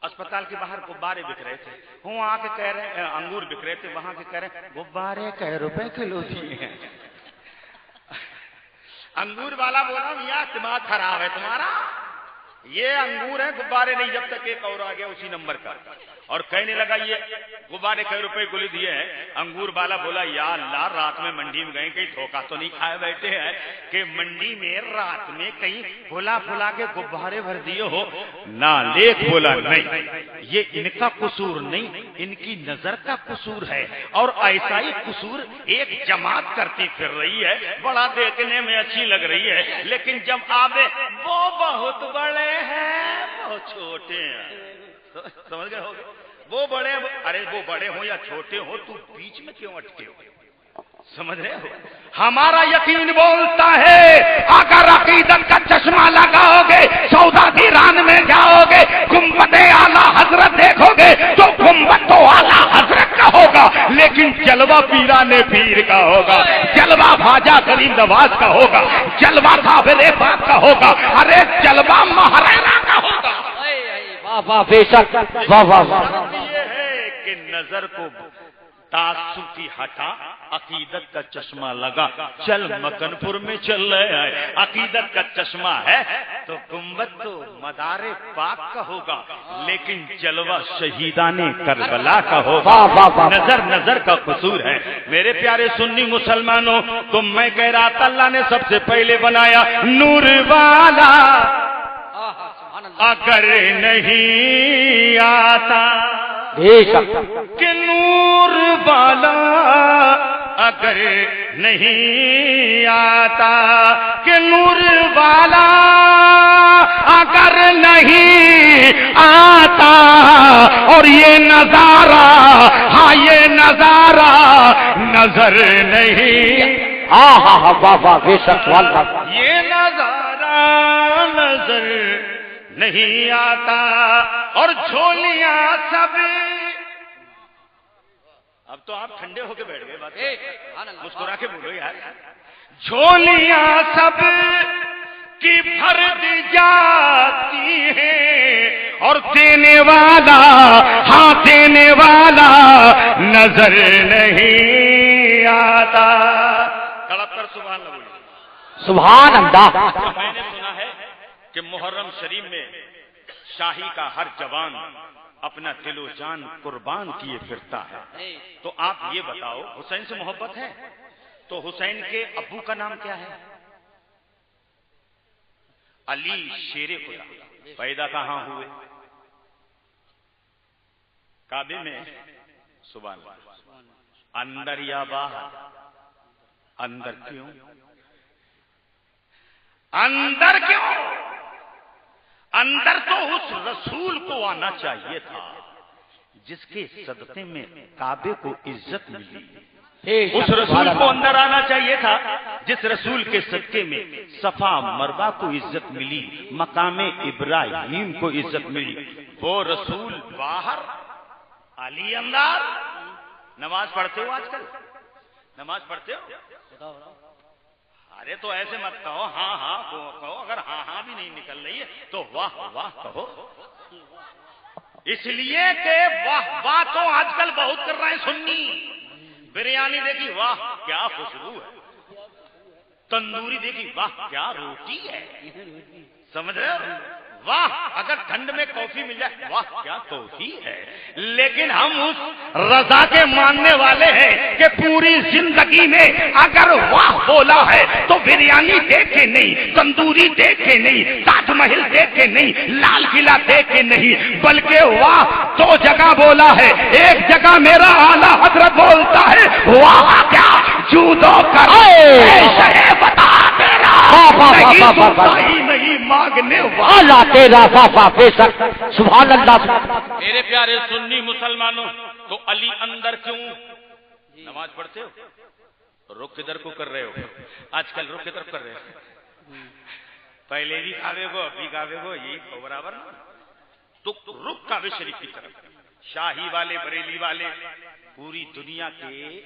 اسپتال کے باہر غبارے بک رہے تھے. وہاں کے کہہ رہے انگور بک رہے تھے, وہاں کے کہہ رہے غبارے کئی روپے کلو دیے ہیں. انگور والا بولا میاں دماغ خراب ہے تمہارا, یہ انگور ہے غبارے نہیں. جب تک ایک اور آ گیا اسی نمبر کا اور کہنے لگا یہ غبارے کئی روپے کو دیے ہیں. انگور والا بولا یا اللہ, رات میں منڈی میں گئے کہیں دھوکہ تو نہیں کھائے بیٹھے ہیں کہ منڈی میں رات میں کہیں بھلا بھلا کے غبارے بھر دیے ہو. نہ لیک بولا نہیں, یہ ان کا قصور نہیں, ان کی نظر کا قصور ہے. اور ایسا ہی قصور ایک جماعت کرتی پھر رہی ہے, بڑا دیکھنے میں اچھی لگ رہی ہے لیکن جب آوے وہ بہت بڑے ہیں وہ چھوٹے ہیں. سمجھ گئے ہو, وہ بڑے, ارے وہ بڑے ہوں یا چھوٹے ہوں تو بیچ میں کیوں اٹکے ہو؟ سمجھ رہے ہو؟ ہمارا یقین بولتا ہے اگر عقیدت کا چشمہ لگاؤ گے, سودا دیران میں جاؤ گے, گنبد اعلی حضرت دیکھو گے تو گنبد تو اعلی حضرت کا ہوگا لیکن جلوہ پیران پیر کا ہوگا, جلوہ خواجہ غریب نواز کا ہوگا, جلوہ صابر پاک کا ہوگا, ارے جلوہ مہرانہ کا ہوگا. واہ بے شک, واہ واہ واہ. یہ ہے کہ نظر کو تعصب کی ہٹا, عقیدت کا چشمہ لگا, چل مکن پور میں چل رہے ہیں. عقیدت کا چشمہ ہے تو گنبد تو مدار پاک کا ہوگا لیکن جلوہ شہیدان کربلا کا ہوگا. نظر نظر کا قصور ہے. میرے پیارے سنی مسلمانوں, تو میں کہہ رہا تھا اللہ نے سب سے پہلے بنایا نور والا, اگر نہیں آتا کہ نور والا, اگر نہیں آتا کہ نور والا, اگر نہیں آتا. اور یہ نظارہ, ہاں یہ نظارہ نظر نہیں, بے شک, یہ نظارہ نظر نہیں آتا. اور جھولیاں سب, اب تو آپ ٹھنڈے ہو کے بیٹھ گئے, بات مسکرا کے بولو یار. جھولیاں سب کی بھر دی جاتی ہیں اور دینے والا, ہاں دینے والا نظر نہیں آتا. تڑپ کر سبحان اللہ بولیے. سبحان اللہ. میں نے سنا ہے کہ محرم شریف میں شاہی کا ہر جوان اپنا دل و جان قربان کیے پھرتا ہے. تو آپ یہ بتاؤ, حسین سے محبت ہے تو حسین کے ابو کا نام کیا ہے؟ علی شیر خدا. پیدا کہاں ہوئے؟ کعبے میں. سبحان اللہ. اندر یا باہر؟ اندر کیوں؟ اندر کیوں؟ اندر تو اس رسول کو آنا چاہیے تھا جس کے صدقے میں کعبے کو عزت ملی. اس رسول کو اندر آنا چاہیے تھا جس رسول کے صدقے میں صفا مروا کو عزت ملی, مقام ابراہیم کو عزت ملی. وہ رسول باہر, علی اندر. نماز پڑھتے ہو آج کل؟ نماز پڑھتے ہو؟ ارے تو ایسے مت کہو ہاں ہاں کہو, اگر ہاں ہاں بھی نہیں نکل رہی ہے تو واہ واہ کہو. اس لیے کہ واہ واہ تو آج کل بہت کر رہے ہیں سنی, بریانی دیکھی واہ کیا خوشبو ہے، تندوری دیکھی واہ کیا روٹی ہے، سمجھ رہے ہو؟ واہ اگر ٹھنڈ میں کافی مل جائے واہ کیا کافی ہے. لیکن ہم اس رضا کے ماننے والے ہیں کہ پوری زندگی میں اگر واہ بولا ہے تو بریانی دیکھ کے نہیں، تندوری دیکھ کے نہیں، تاج محل دیکھ کے نہیں، لال قلعہ دیکھ کے نہیں، بلکہ واہ دو جگہ بولا ہے. ایک جگہ میرا اعلیٰ حضرت بولتا ہے واہ کیا جودو کرے بتا تیرا نہیں مانگنے والا تیرا فافا بے شک. سبحان اللہ. میرے پیارے سنی مسلمانوں، تو علی اندر کیوں نماز پڑھتے ہو؟ رخ کدھر کو کر رہے ہو؟ آج کل رخ کدھر کر رہے ہو؟ پہلے بھی کعبے کو ابھی کعبے کو یہی برابر نا. تو رخ کعبے شریف کی طرف، شاہی والے بریلی والے پوری دنیا کے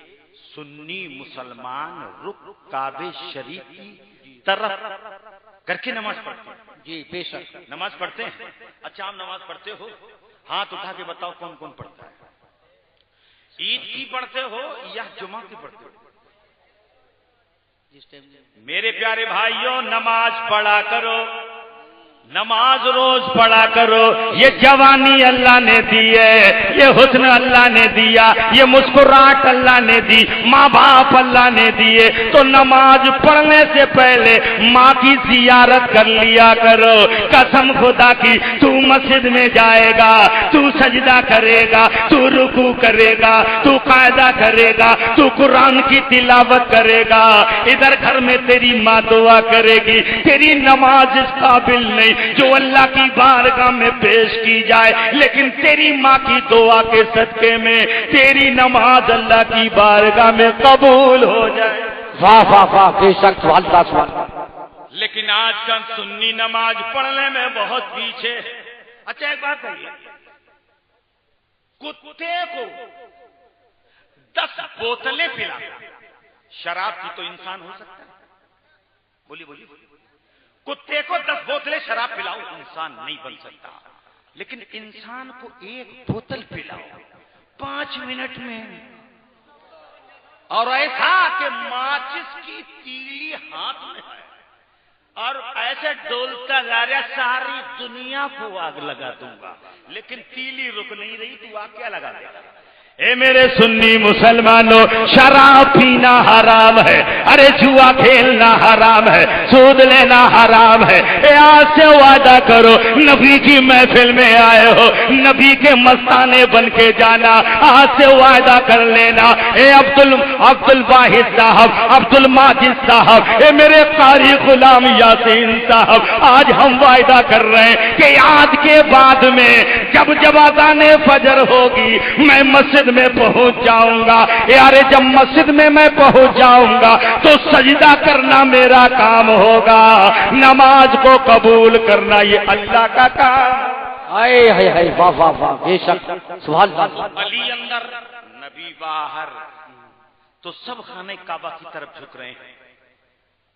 سنی مسلمان رخ کعبے شریف کی طرف کر کے نماز پڑھتے ہیں. جی بے شک. نماز پڑھتے ہیں. اچھا آپ نماز پڑھتے ہو؟ ہاتھ اٹھا کے بتاؤ کون کون پڑھتا ہے؟ عید کی پڑھتے ہو یا جمعہ کی پڑھتے ہو؟ میرے پیارے بھائیوں نماز پڑھا کرو، نماز روز پڑھا کرو. یہ جوانی اللہ نے دی ہے، یہ حسن اللہ نے دیا، یہ مسکراہٹ اللہ نے دی، ماں باپ اللہ نے دیے. تو نماز پڑھنے سے پہلے ماں کی زیارت کر لیا کرو. قسم خدا کی تو مسجد میں جائے گا، تو سجدہ کرے گا، تو رکوع کرے گا، تو قاعدہ کرے گا، تو قرآن کی تلاوت کرے گا. ادھر گھر میں تیری ماں دعا کرے گی. تیری نماز اس قابل نہیں جو اللہ کی بارگاہ میں پیش کی جائے، لیکن تیری ماں کی دعا کے صدقے میں تیری نماز اللہ کی بارگاہ میں قبول ہو جائے. واہ واہ واہ بے شک. لیکن آج کل سنی نماز پڑھنے میں بہت پیچھے. اچھا ایک بات کہیے، کتے کو 10 بوتلیں پلا شراب کی تو انسان ہو سکتا ہے؟ بولیے بولیے. کتے کو 10 بوتلیں شراب پلاؤ انسان نہیں بن سکتا، لیکن انسان کو 1 بوتل پلاؤ 5 منٹ میں، اور ایسا کہ ماچس کی تیلی ہاتھ میں ہے اور ایسے ڈولتا جا رہا ساری دنیا کو آگ لگا دوں گا، لیکن تیلی رک نہیں رہی تو آگ کیا لگا دے گا؟ اے میرے سنی مسلمانوں، شراب پینا حرام ہے، ارے جوا کھیلنا حرام ہے، سود لینا حرام ہے. اے آج سے وعدہ کرو، نبی کی محفل میں آئے ہو، نبی کے مستانے بن کے جانا. آج سے وعدہ کر لینا. اے عبد الواحد صاحب، عبد الماجد صاحب، اے میرے قاری غلام یاسین صاحب، آج ہم وعدہ کر رہے ہیں کہ آج کے بعد میں جب اذان فجر ہوگی میں مسجد میں پہنچ جاؤں گا. یارے جب مسجد میں پہنچ جاؤں گا تو سجدہ کرنا میرا کام ہوگا، نماز کو قبول کرنا یہ اللہ کا کام. آئے ہائے ہائے واہ واہ واہ بے شک. سبحان اللہ. علی اندر نبی باہر، تو سب خانہ کعبہ کی طرف جھک رہے ہیں.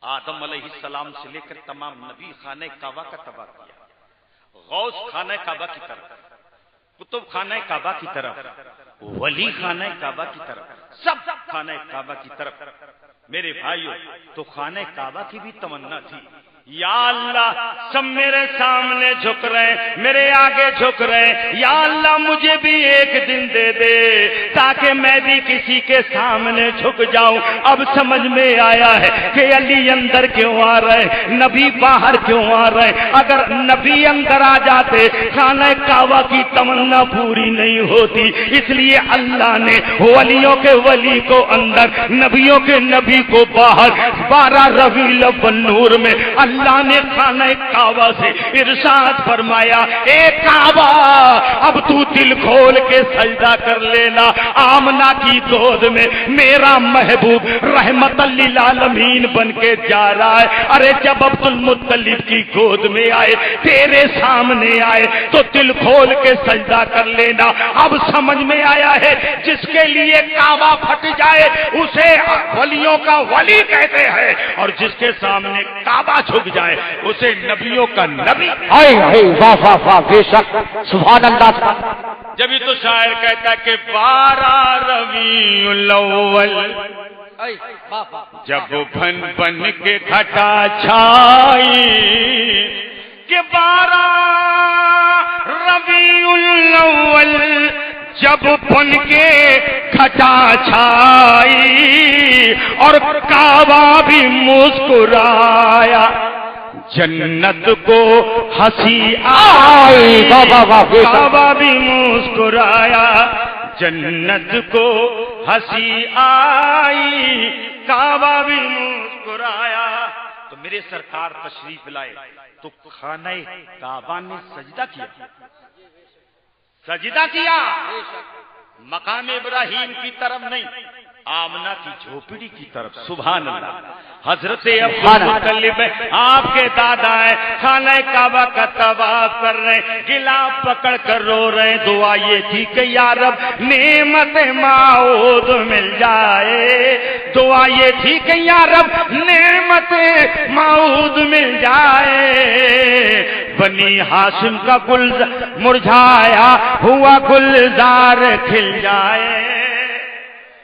آدم علیہ السلام سے لے کر تمام نبی خانہ کعبہ کا تباہ کیا. غوث خانہ کعبہ کی طرف، کتب خانہ کعبہ کی طرف، ولی خانہ کعبہ کی طرف، سب خانہ کعبہ کی طرف. میرے بھائیوں تو خانہ کعبہ کی بھی تمنا تھی، یا اللہ سب میرے سامنے جھک رہے، میرے آگے جھک رہے، یا اللہ مجھے بھی ایک دن دے دے تاکہ میں بھی کسی کے سامنے جھک جاؤں. اب سمجھ میں آیا ہے کہ علی اندر کیوں آ رہے، نبی باہر کیوں آ رہے. اگر نبی اندر آ جاتے خانہ کعبہ کی تمنا پوری نہیں ہوتی. اس لیے اللہ نے ولیوں کے ولی کو اندر، نبیوں کے نبی کو باہر. 12 ربیع الاول نور میں اللہ نے خانہ کعبہ سے ارشاد فرمایا، اے کعبہ اب تو دل کھول کے سجدہ کر لینا. آمنہ کی گود میں میرا محبوب رحمت للعالمین بن کے جا رہا ہے. ارے جب عبد المطلب کی گود میں آئے، تیرے سامنے آئے تو دل کھول کے سجدہ کر لینا. اب سمجھ میں آیا ہے جس کے لیے کعبہ پھٹ جائے اسے ولیوں کا ولی کہتے ہیں، اور جس کے سامنے کعبہ جھک جھک جائے اسے نبیوں کا نبی. واہ واہ واہ بے شک سبحان اللہ. جبھی تو شاعر کہتا کہ 12 ربیع الاول جب بن بن کے گھٹا چھائی کہ 12 ربیع الاول جب بن کے گھٹا چھائی اور کعبہ بھی مسکرایا جنت کو ہنسی آئی. کعبہ بھی مسکرایا جنت کو ہنسی آئی کعبہ بھی مسکرایا. تو میرے سرکار تشریف لائے تو خانہ کعبہ نے سجدہ کیا. سجدہ کیا مقام ابراہیم کی طرف نہیں آمنہ کی جھوپڑی کی طرف. سبحان اللہ. حضرت عبدالمطلب آپ کے دادا ہیں خانہ کعبہ کا طواف کر رہے ہیں غلاف پکڑ کر رو رہے. دعا یہ تھی کہ یا رب نعمت معود مل جائے. دعا یہ تھی کہ یا رب نعمت معود مل جائے. بنی ہاشم کا گل مرجھایا ہوا گلزار کھل جائے.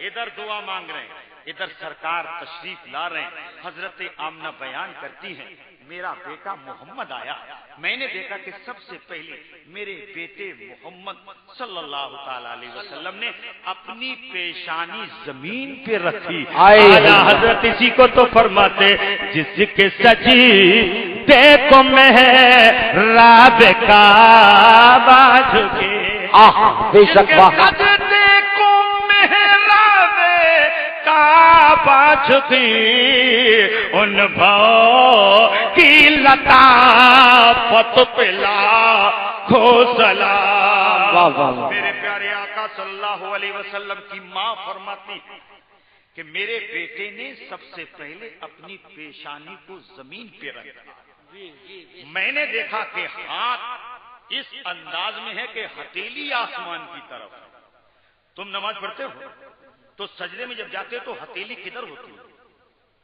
ادھر دعا مانگ رہے ہیں ادھر سرکار تشریف لا رہے ہیں. حضرت آمنہ بیان کرتی ہیں میرا بیٹا محمد آیا. میں نے دیکھا کہ سب سے پہلے میرے بیٹے محمد صلی اللہ تعالی علیہ وسلم نے اپنی پیشانی زمین پہ رکھی. اعلیٰ حضرت اسی کو تو فرماتے جس کے سجی دیکھو محراب کعبہ جھکے. بے شک کعبہ جھکی ان بھاؤ کی لطافت پلا کھو سلام. میرے پیارے آقا صلی اللہ علیہ وسلم کی ماں فرماتی کہ میرے بیٹے نے سب سے پہلے اپنی پیشانی کو زمین پہ رکھا. میں نے دیکھا کہ ہاتھ اس انداز میں ہے کہ ہتھیلی آسمان کی طرف. تم نماز پڑھتے ہو تو سجدے میں جب جاتے تو ہتھیلی کدھر ہوتی ہے؟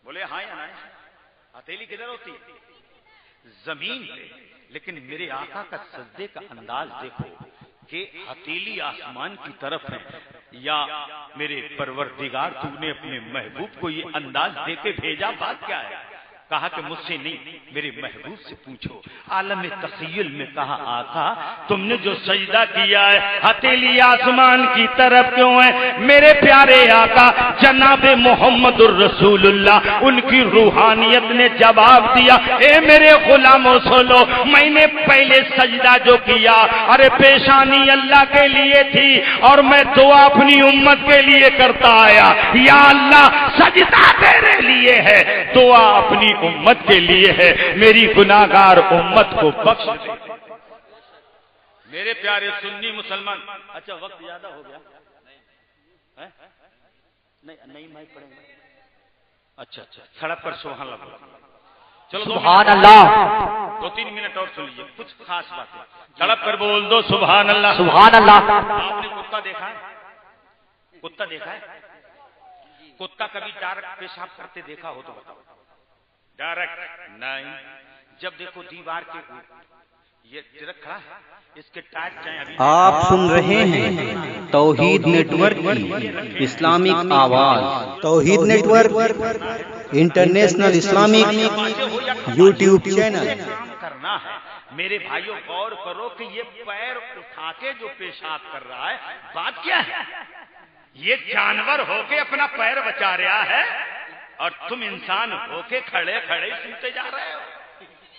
بولے ہاں یا نہیں. ہتھیلی کدھر ہوتی ہے؟ زمین پہ. لیکن میرے آقا کا سجدے کا انداز دیکھو کہ ہتھیلی آسمان کی طرف ہے. یا میرے پروردگار تو نے اپنے محبوب کو یہ انداز دے کے بھیجا بات کیا ہے؟ کہا کہ مجھ سے نہیں میرے محبوب سے پوچھو. عالم تخیل میں کہا آقا تم نے جو سجدہ کیا ہے ہتھیلی آسمان کی طرف کیوں ہے؟ میرے پیارے آقا جناب محمد الرسول اللہ ان کی روحانیت نے جواب دیا اے میرے غلاموں سنو میں نے پہلے سجدہ جو کیا ارے پیشانی اللہ کے لیے تھی اور میں دعا اپنی امت کے لیے کرتا آیا. یا اللہ سجدہ تیرے لیے ہے دعا اپنی امت کے لیے ہے میری گناہگار امت کو بخش دے. میرے پیارے سنی مسلمان. اچھا وقت زیادہ ہو گیا نہیں میں پڑھیں گا. اچھا سڑک پر سبحان اللہ. چلو سبحان اللہ 2-3 منٹ اور سن لیجیے کچھ خاص باتیں. سڑک پر بول دو سبحان اللہ. سبحان اللہ. آپ نے کتا دیکھا ہے؟ کتا دیکھا ہے؟ کتا کبھی ڈائریکٹ پیشاب کرتے دیکھا ہو تو بتاؤ. ڈائریکٹ نہیں. جب دیکھو دیوار کے یہ رکھا ہے اس کے ٹائر چاہیں ابھی. آپ سن رہے ہیں توحید نیٹ ورک کی اسلامک آواز. توحید network international Islamic YouTube channel. کرنا ہے میرے بھائیوں غور کرو کہ یہ پیر اٹھا کے جو پیشاب کر رہا ہے بات کیا ہے؟ یہ جانور ہو کے اپنا پیر بچا رہا ہے اور تم انسان ہو کے کھڑے کھڑے سوتے جا رہے ہو.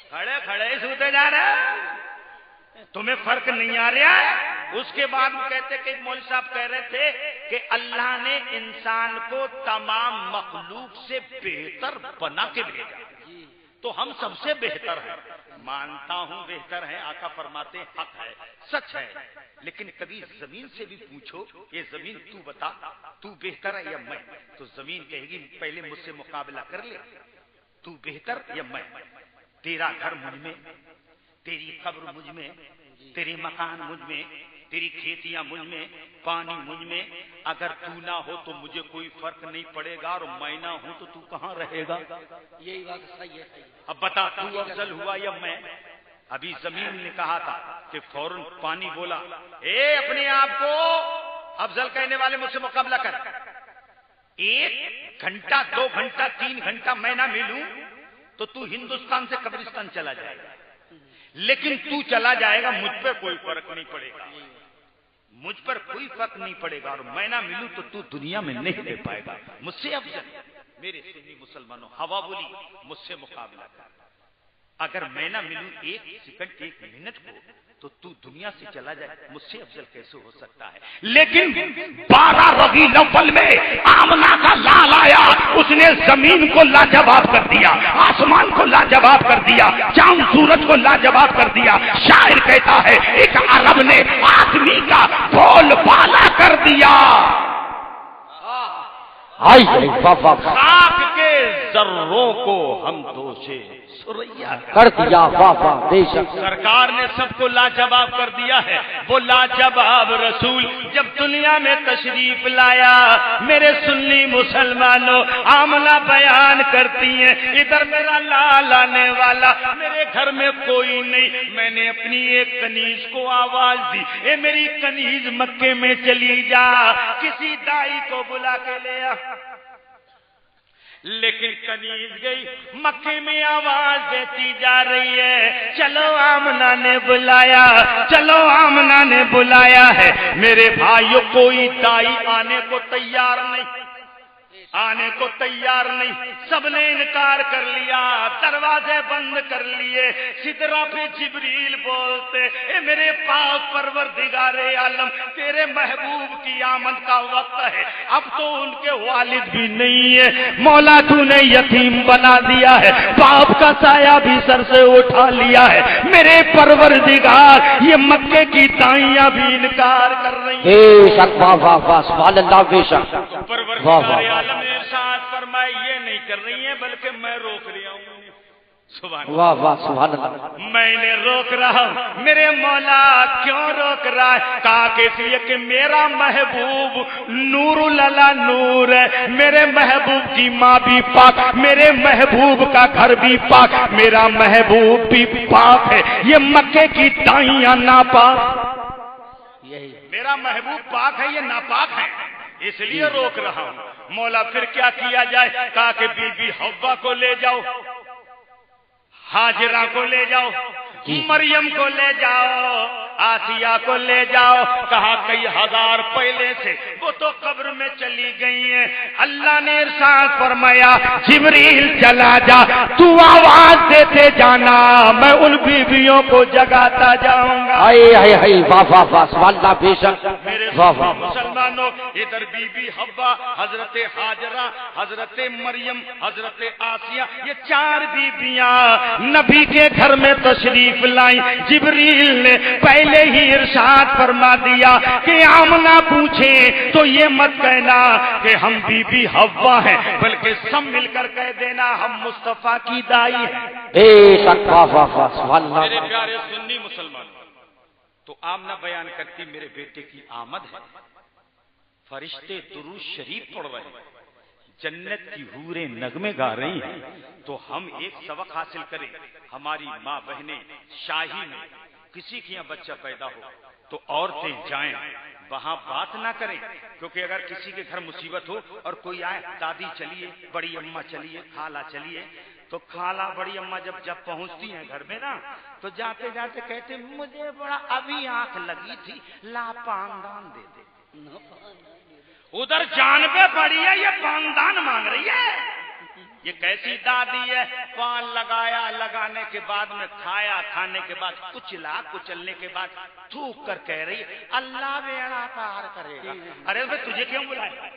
کھڑے کھڑے سوتے جا رہے ہو. تمہیں فرق نہیں آ رہا ہے. اس کے بعد کہتے کہ مولوی صاحب کہہ رہے تھے کہ اللہ نے انسان کو تمام مخلوق سے بہتر بنا کے بھیجا تو ہم سب سے بہتر ہیں. مانتا ہوں بہتر ہے. آقا فرماتے ہیں حق ہے سچ ہے. لیکن کبھی زمین سے بھی پوچھو یہ زمین تو بتا تو بہتر ہے یا میں؟ تو زمین کہے گی پہلے مجھ سے مقابلہ کر لے تو بہتر یا میں. تیرا گھر مجھ میں تیری قبر مجھ میں تیرے مکان مجھ میں تیری کھیتیاں مجھ میں، پانی مجھ میں، اگر تو نہ ہو تو مجھے کوئی فرق نہیں پڑے گا، اور میں نہ ہوں تو کہاں رہے گا؟ یہی بات صحیح ہے. اب بتا تو افضل ہوا یا میں؟ ابھی زمین نے کہا تھا کہ فوراً پانی بولا اے اپنے آپ کو افضل کہنے والے مجھ سے مقابلہ کر. 1 گھنٹہ 2 گھنٹہ 3 گھنٹہ میں نہ ملوں تو ہندوستان سے قبرستان چلا جائے گا، لیکن تو چلا جائے گا، مجھ پر کوئی فرق نہیں پڑے گا، مجھ پر کوئی فرق نہیں پڑے گا، اور میں نہ ملوں تو دنیا میں نہیں دے پائے گا مجھ سے افضل. میرے سنی مسلمانوں، ہوا بولی مجھ سے مقابلہ کر. اگر میں نہ ملوں 1 سیکنڈ 1 منٹ کو تو دنیا سے چلا جائے، مجھ سے افضل کیسے ہو سکتا ہے؟ لیکن 12 ربیع الاول میں آمنہ کا لال آیا، اس نے زمین کو لاجواب کر دیا، آسمان کو لاجواب کر دیا، چاند سورج کو لاجواب کر دیا. شاعر کہتا ہے ایک عرب نے آدمی کا بول بالا کر دیا، خاک کے ذروں کو ہم دوشے سریا کر دیا. واہ واہ بے شک. سرکار نے سب کو لاجواب کر دیا ہے. وہ لاجواب رسول جب دنیا میں تشریف لایا، میرے سنی مسلمانوں، آمنہ بیان کرتی ہیں ادھر میرا لال آنے والا، میرے گھر میں کوئی نہیں، میں نے اپنی ایک کنیز کو آواز دی، اے میری کنیز مکے میں چلی جا، کسی دائی کو بلا کے لے آ. لیکن کنیز گئی مکے میں آواز دیتی جا رہی ہے، چلو آمنہ نے بلایا، چلو آمنہ نے بلایا ہے. میرے بھائیوں، کوئی دائی آنے کو تیار نہیں، آنے کو تیار نہیں، سب نے انکار کر لیا، دروازے بند کر لیے. سدرا پہ جبریل بولتے اے میرے پاک پروردگار عالم، تیرے محبوب کی آمد کا وقت ہے، اب تو ان کے والد بھی نہیں ہے، مولا تو نے یتیم بنا دیا ہے، باپ کا سایہ بھی سر سے اٹھا لیا ہے، میرے پروردگار یہ مکے کی دائیاں بھی انکار کر رہی ہیں. بے شک. واہ واہ واہ سبحان اللہ. بے شک. پروردگار عالم نے ارشاد فرمایا یہ نہیں کر رہی ہیں بلکہ میں روک رہا ہوں. سبحان اللہ. واہ واہ سبحان اللہ. میں نے روک رہا ہوں. میرے مولا کیوں روک رہا ہے؟ کہا کہ اس لیے کہ میرا محبوب نور اللہ نور ہے، میرے محبوب کی ماں بھی پاک، میرے محبوب کا گھر بھی پاک، میرا محبوب بھی پاک ہے، یہ مکے کی دائیاں ناپاک. میرا محبوب پاک ہے، یہ ناپاک ہے، اس لیے روک رہا ہوں. مولا پھر کیا کیا جائے؟ کہا کہ بی بی حوا کو لے جاؤ، ہاجرہ کو لے جاؤ، مریم کو لے جاؤ، آسیہ کو لے جاؤ. کہا کئی ہزار پہلے سے وہ تو قبر میں چلی گئی ہیں. اللہ نے ارشاد فرمایا جبریل چلا جا، تو آواز دیتے جانا، میں ان بیویوں کو جگاتا جاؤں گا. ہائے ہائے ہائے. واہ واہ واہ سبحان اللہ. بے شک. میرے واہ واہ. مسلمانوں، ادھر بی بی حوا، حضرت ہاجرہ، حضرت مریم، حضرت آسیہ، یہ 4 بیبیاں نبی کے گھر میں تشریف لائیں. جبریل نے پہلے ہی ارشاد فرما دیا کہ آمنہ پوچھیں تو یہ مت کہنا کہ ہم بی بی حوا ہیں، بلکہ سب مل کر کہہ دینا ہم مصطفیٰ کی دائی ہیں. بے شک. واہ واہ واہ سبحان میرے اللہ. پیارے سنی مسلمان، تو آمنہ بیان کرتی میرے بیٹے کی آمد ہے، فرشتے درود شریف پڑھ رہے ہیں، جنت کی حوریں نغمے گا رہی ہیں. تو ہم ایک سبق حاصل کریں. ہماری ماں بہنیں شاہی میں کسی کے یہاں بچہ پیدا ہو تو عورتیں جائیں، وہاں بات نہ کریں، کیونکہ اگر کسی کے گھر مصیبت ہو اور کوئی آئے دادی چلیے، بڑی اماں چلیے، خالہ چلیے، تو خالہ بڑی اماں جب پہنچتی ہیں گھر میں نا، تو جاتے جاتے کہتے مجھے بڑا ابھی آنکھ لگی تھی، لا پاندان دے دے. ادھر جان پہ پڑی ہے، یہ پاندان مانگ رہی ہے. یہ کیسی دادی ہے؟ پان لگایا، لگانے کے بعد میں کھایا، کھانے کے بعد کچلا، کچلنے کے بعد تھوک کر کہہ رہی اللہ بیڑا پار کرے گا. ارے بھائی تجھے کیوں بلایا؟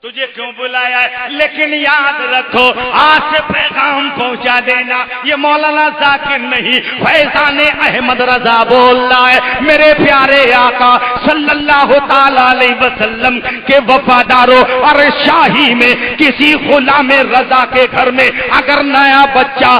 تجھے کیوں بلایا ہے، لیکن یاد رکھو آج سے پیغام پہنچا دینا، یہ مولانا ذاکر نہیں فیضان احمد رضا بول رہا ہے۔ میرے پیارے آقا صلی اللہ تعالی علیہ وسلم کے وفاداروں، اور شاہی میں کسی غلام رضا کے گھر میں اگر نیا بچہ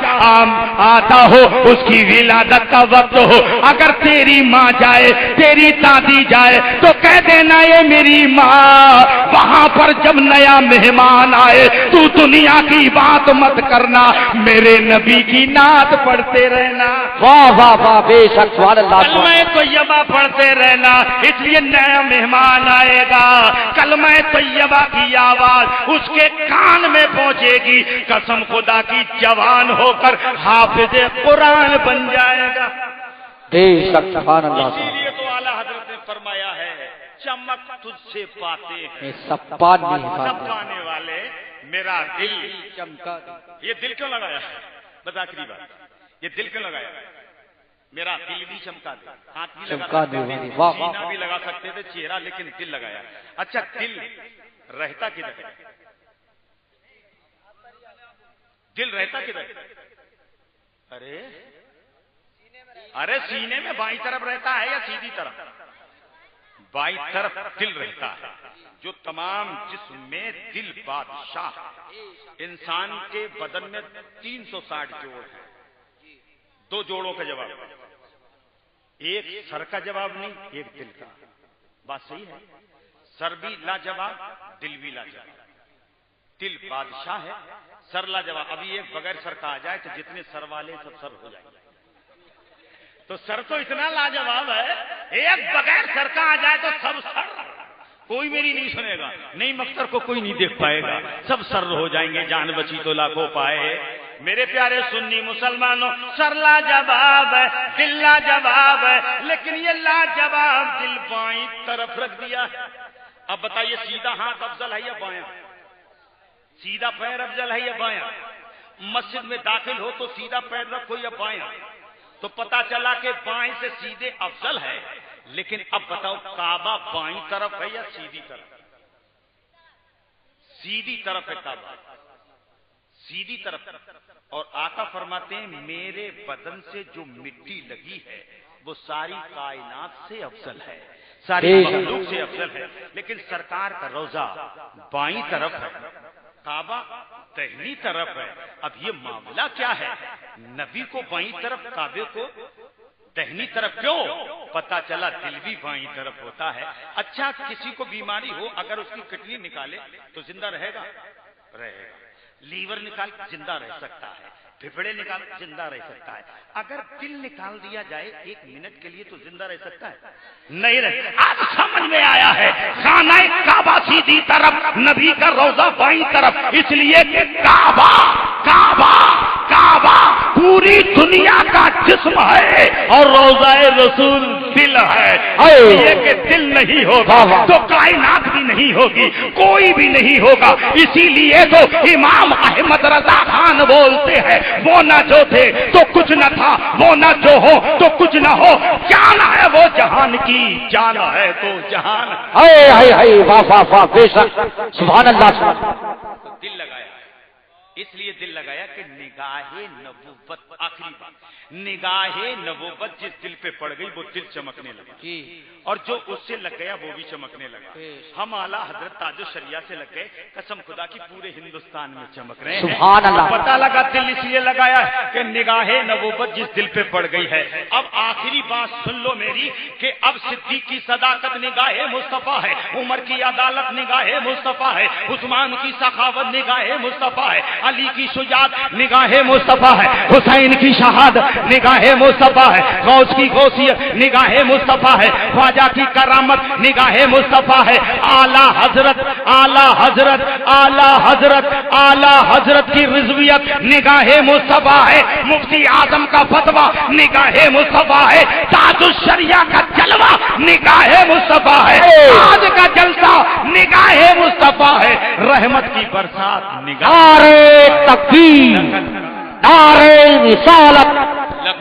آتا ہو، اس کی ولادت کا وقت ہو، اگر تیری ماں جائے، تیری دادی جائے تو کہہ دینا یہ میری ماں، وہاں پر جب نیا مہمان آئے تو دنیا کی بات مت کرنا، میرے نبی کی نعت پڑھتے رہنا۔ واہ واہ واہ، بے شک سبحان اللہ۔ کلمہ طیبہ پڑھتے رہنا، اس لیے نیا مہمان آئے گا، کلمہ طیبہ کی آواز اس کے کان میں پہنچے گی، قسم خدا کی جوان ہو کر حافظ قرآن بن جائے گا۔ بے شک سبحان اللہ۔ اسی لیے تو اعلیٰ حضرت نے فرمایا ہے چمک تجھ سے پاتے ہیں سب پانے سب پانے والے میرا دل چمکا۔ یہ دل کیوں لگایا ہے؟ بتا آخری بات، یہ دل کیوں لگایا ہے؟ میرا دل بھی چمکا دے، ہاتھ بھی لگا سکتے تھے، سینہ بھی لگا سکتے تھے، چہرہ، لیکن دل لگایا۔ اچھا دل رہتا کدھر ہے؟ دل رہتا کدھر ہے؟ ارے سینے میں بائیں طرف رہتا ہے یا سیدھی طرف؟ بائیں طرف دل رہتا ہے، جو تمام جسم میں دل بادشاہ ہے۔ انسان کے بدن میں 360 جوڑ ہیں، 2 جوڑوں کا جواب، ایک سر کا جواب نہیں، ایک دل کا۔ بات صحیح ہے، سر بھی لاجواب، دل بھی لاجواب۔ دل بادشاہ ہے، سر لاجواب۔ ابھی ایک بغیر سر کا آ جائے تو جتنے سر والے سب سر ہو جائیں گے۔ تو سر تو اتنا لاجواب ہے، ایک بغیر سر کا آ جائے تو سب سر، کوئی میری نہیں سنے گا، نہیں مختر کو کوئی نہیں دیکھ پائے گا، سب سر ہو جائیں گے، جان بچی تو لاکھوں پائے۔ میرے پیارے سنی مسلمانوں، سر لاجواب ہے، دل لاجواب ہے، لیکن یہ لاجواب دل بائیں طرف رکھ دیا ہے۔ اب بتائیے سیدھا ہاتھ افضل ہے یا بایاں؟ سیدھا پیر افضل ہے یا بایاں؟ مسجد میں داخل ہو تو سیدھا پیر رکھو یا بایاں؟ تو پتا چلا کہ بائیں سے سیدھے افضل ہے، لیکن اب بتاؤ کعبہ بائیں طرف ہے یا سیدھی طرف؟ سیدھی طرف ہے کعبہ، سیدھی طرف۔ اور آقا فرماتے ہیں میرے بدن سے جو مٹی لگی ہے وہ ساری کائنات سے افضل ہے، ساری مخلوق سے افضل ہے، لیکن سرکار کا روضہ بائیں طرف ہے، کعبہ دہنی طرف ہے۔ اب یہ معاملہ کیا ہے؟ نبی کو بائیں طرف، کعبے کو دہنی طرف، کیوں؟ پتا چلا دل بھی بائیں طرف ہوتا ہے۔ اچھا کسی کو بیماری ہو، اگر اس کی کڈنی نکالے تو زندہ رہے گا؟ رہے گا۔ لیور نکال زندہ رہ سکتا ہے، پھپھڑے نکال زندہ رہ سکتا ہے، اگر دل نکال دیا جائے 1 منٹ کے لیے تو زندہ رہ سکتا ہے؟ نہیں رہ سکتا۔ آج سمجھ میں آیا ہے، خانہ کعبہ سیدھی طرف، نبی کا روضہ بائیں طرف، اس لیے کہ کعبہ کعبہ کعبہ پوری دنیا کا جسم ہے اور روضہ رسول دل ہے۔ یہ کہ دل نہیں ہوگا تو کائنات بھی نہیں ہوگی، کوئی بھی نہیں ہوگا۔ اسی لیے تو امام احمد رضا خان بولتے ہیں وہ نہ جو تھے تو کچھ نہ تھا، وہ نہ جو ہو تو کچھ نہ ہو، جان ہے وہ جہان کی، جان ہے تو جہان۔ واہ واہ واہ، بے شک سبحان اللہ۔ دل لگایا، اس لیے دل لگایا کہ نگاہ نبوت، آخری بات، نگاہ نبوت جس دل پہ پڑ گئی وہ دل چمکنے لگا، اور جو اس سے لگ گیا وہ بھی چمکنے لگا۔ ہم اعلیٰ حضرت تاج الشریعہ سے لگ گئے، قسم خدا کی پورے ہندوستان میں چمک رہے ہیں۔ سبحان اللہ۔ پتہ لگا دل اس لیے لگایا کہ نگاہ نبوت جس دل پہ پڑ گئی ہے۔ اب آخری بات سن لو میری کہ اب صدیق کی صداقت نگاہ مصطفیٰ ہے، عمر کی عدالت نگاہ مصطفیٰ ہے، عثمان کی سخاوت نگاہ مصطفیٰ ہے، علی کی شجاعت نگاہ مصطفیٰ ہے، حسین کی شہادت نگاہ مصطفیٰ ہے، غوث کی غوثیت نگاہ مصطفیٰ ہے، خواجہ کی کرامت نگاہ مصطفیٰ ہے، اعلیٰ حضرت اعلیٰ حضرت اعلیٰ حضرت اعلیٰ حضرت کی رضویت نگاہ مصطفیٰ ہے، مفتی اعظم کا فتویٰ نگاہ مصطفیٰ ہے، تاج الشریعہ کا جلوہ نگاہ مصطفیٰ ہے، آج کا جلسہ نگاہ مصطفیٰ ہے، رحمت کی برسات نگاہ تکبیر، نعرہ رسالت،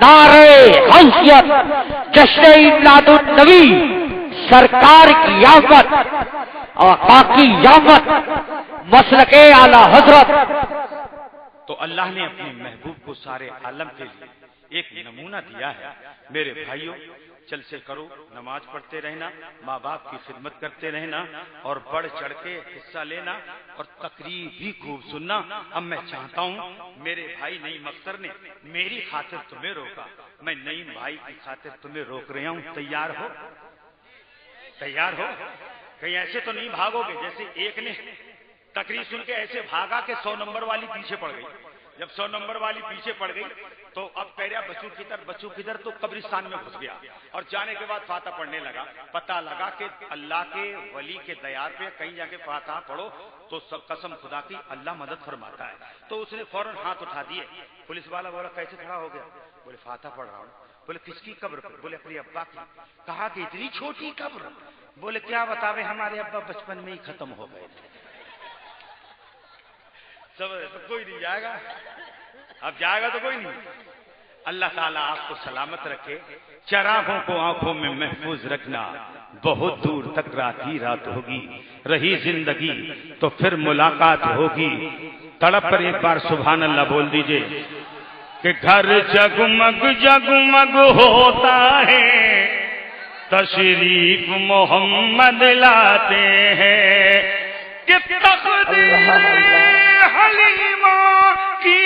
نعرہ حیثیت، جشن میلاد النبی، سرکار کی آمد، آقا کی یامت مسلک اعلی حضرت. تو اللہ نے اپنے محبوب کو سارے عالم کے لیے ایک نمونہ دیا ہے. میرے بھائیوں، جلسے کرو، نماز پڑھتے رہنا، ماں باپ کی خدمت کرتے رہنا اور بڑھ چڑھ کے حصہ لینا اور تقریر بھی خوب سننا. اب میں چاہتا ہوں، میرے بھائی نعیم اختر نے میری خاطر تمہیں روکا، میں نعیم بھائی کی خاطر تمہیں روک رہا ہوں. تیار ہو؟ تیار ہو؟ کہیں ایسے تو نہیں بھاگو گے جیسے ایک نے تقریر سن کے ایسے بھاگا کہ 100 نمبر والی پیچھے پڑ گئی. جب 100 نمبر والی پیچھے پڑ گئی تو اب کہہ رہا بچوں کدھر تو قبرستان میں گھس گیا اور جانے کے بعد فاتحہ پڑھنے لگا. پتہ لگا کہ اللہ کے ولی کے دیار پہ کہیں جا کے فاتحہ پڑھو تو سب قسم خدا کی اللہ مدد فرماتا ہے. تو اس نے فوراً ہاتھ اٹھا دیے. پولیس والا بولا کیسے کھڑا ہو گیا؟ بولے فاتحہ پڑھ رہا ہوں. بولے کس کی قبر پر؟ بولے اپنے ابا کی. کہا کہ اتنی چھوٹی قبر؟ بولے کیا بتاوے، ہمارے ابا بچپن میں ہی ختم ہو گئے تھے. تو کوئی نہیں جائے گا، اب جائے گا تو کوئی نہیں. اللہ تعالیٰ آپ کو سلامت رکھے. چراغوں کو آنکھوں میں محفوظ رکھنا. بہت دور تک رات ہی رات ہوگی، رہی زندگی تو پھر ملاقات ہوگی. تڑپ پر ایک بار سبحان اللہ بول دیجئے کہ گھر جگمگ جگمگ ہوتا ہے، تشریف محمد لاتے ہیں کہ تقدیر حلیمہ کی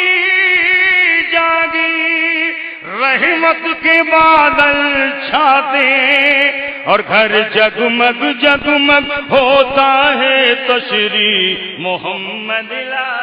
جاگی رحمت کے بادل چھاتے، اور گھر جگمگ جگمگ ہوتا ہے، تشریف محمد لاتے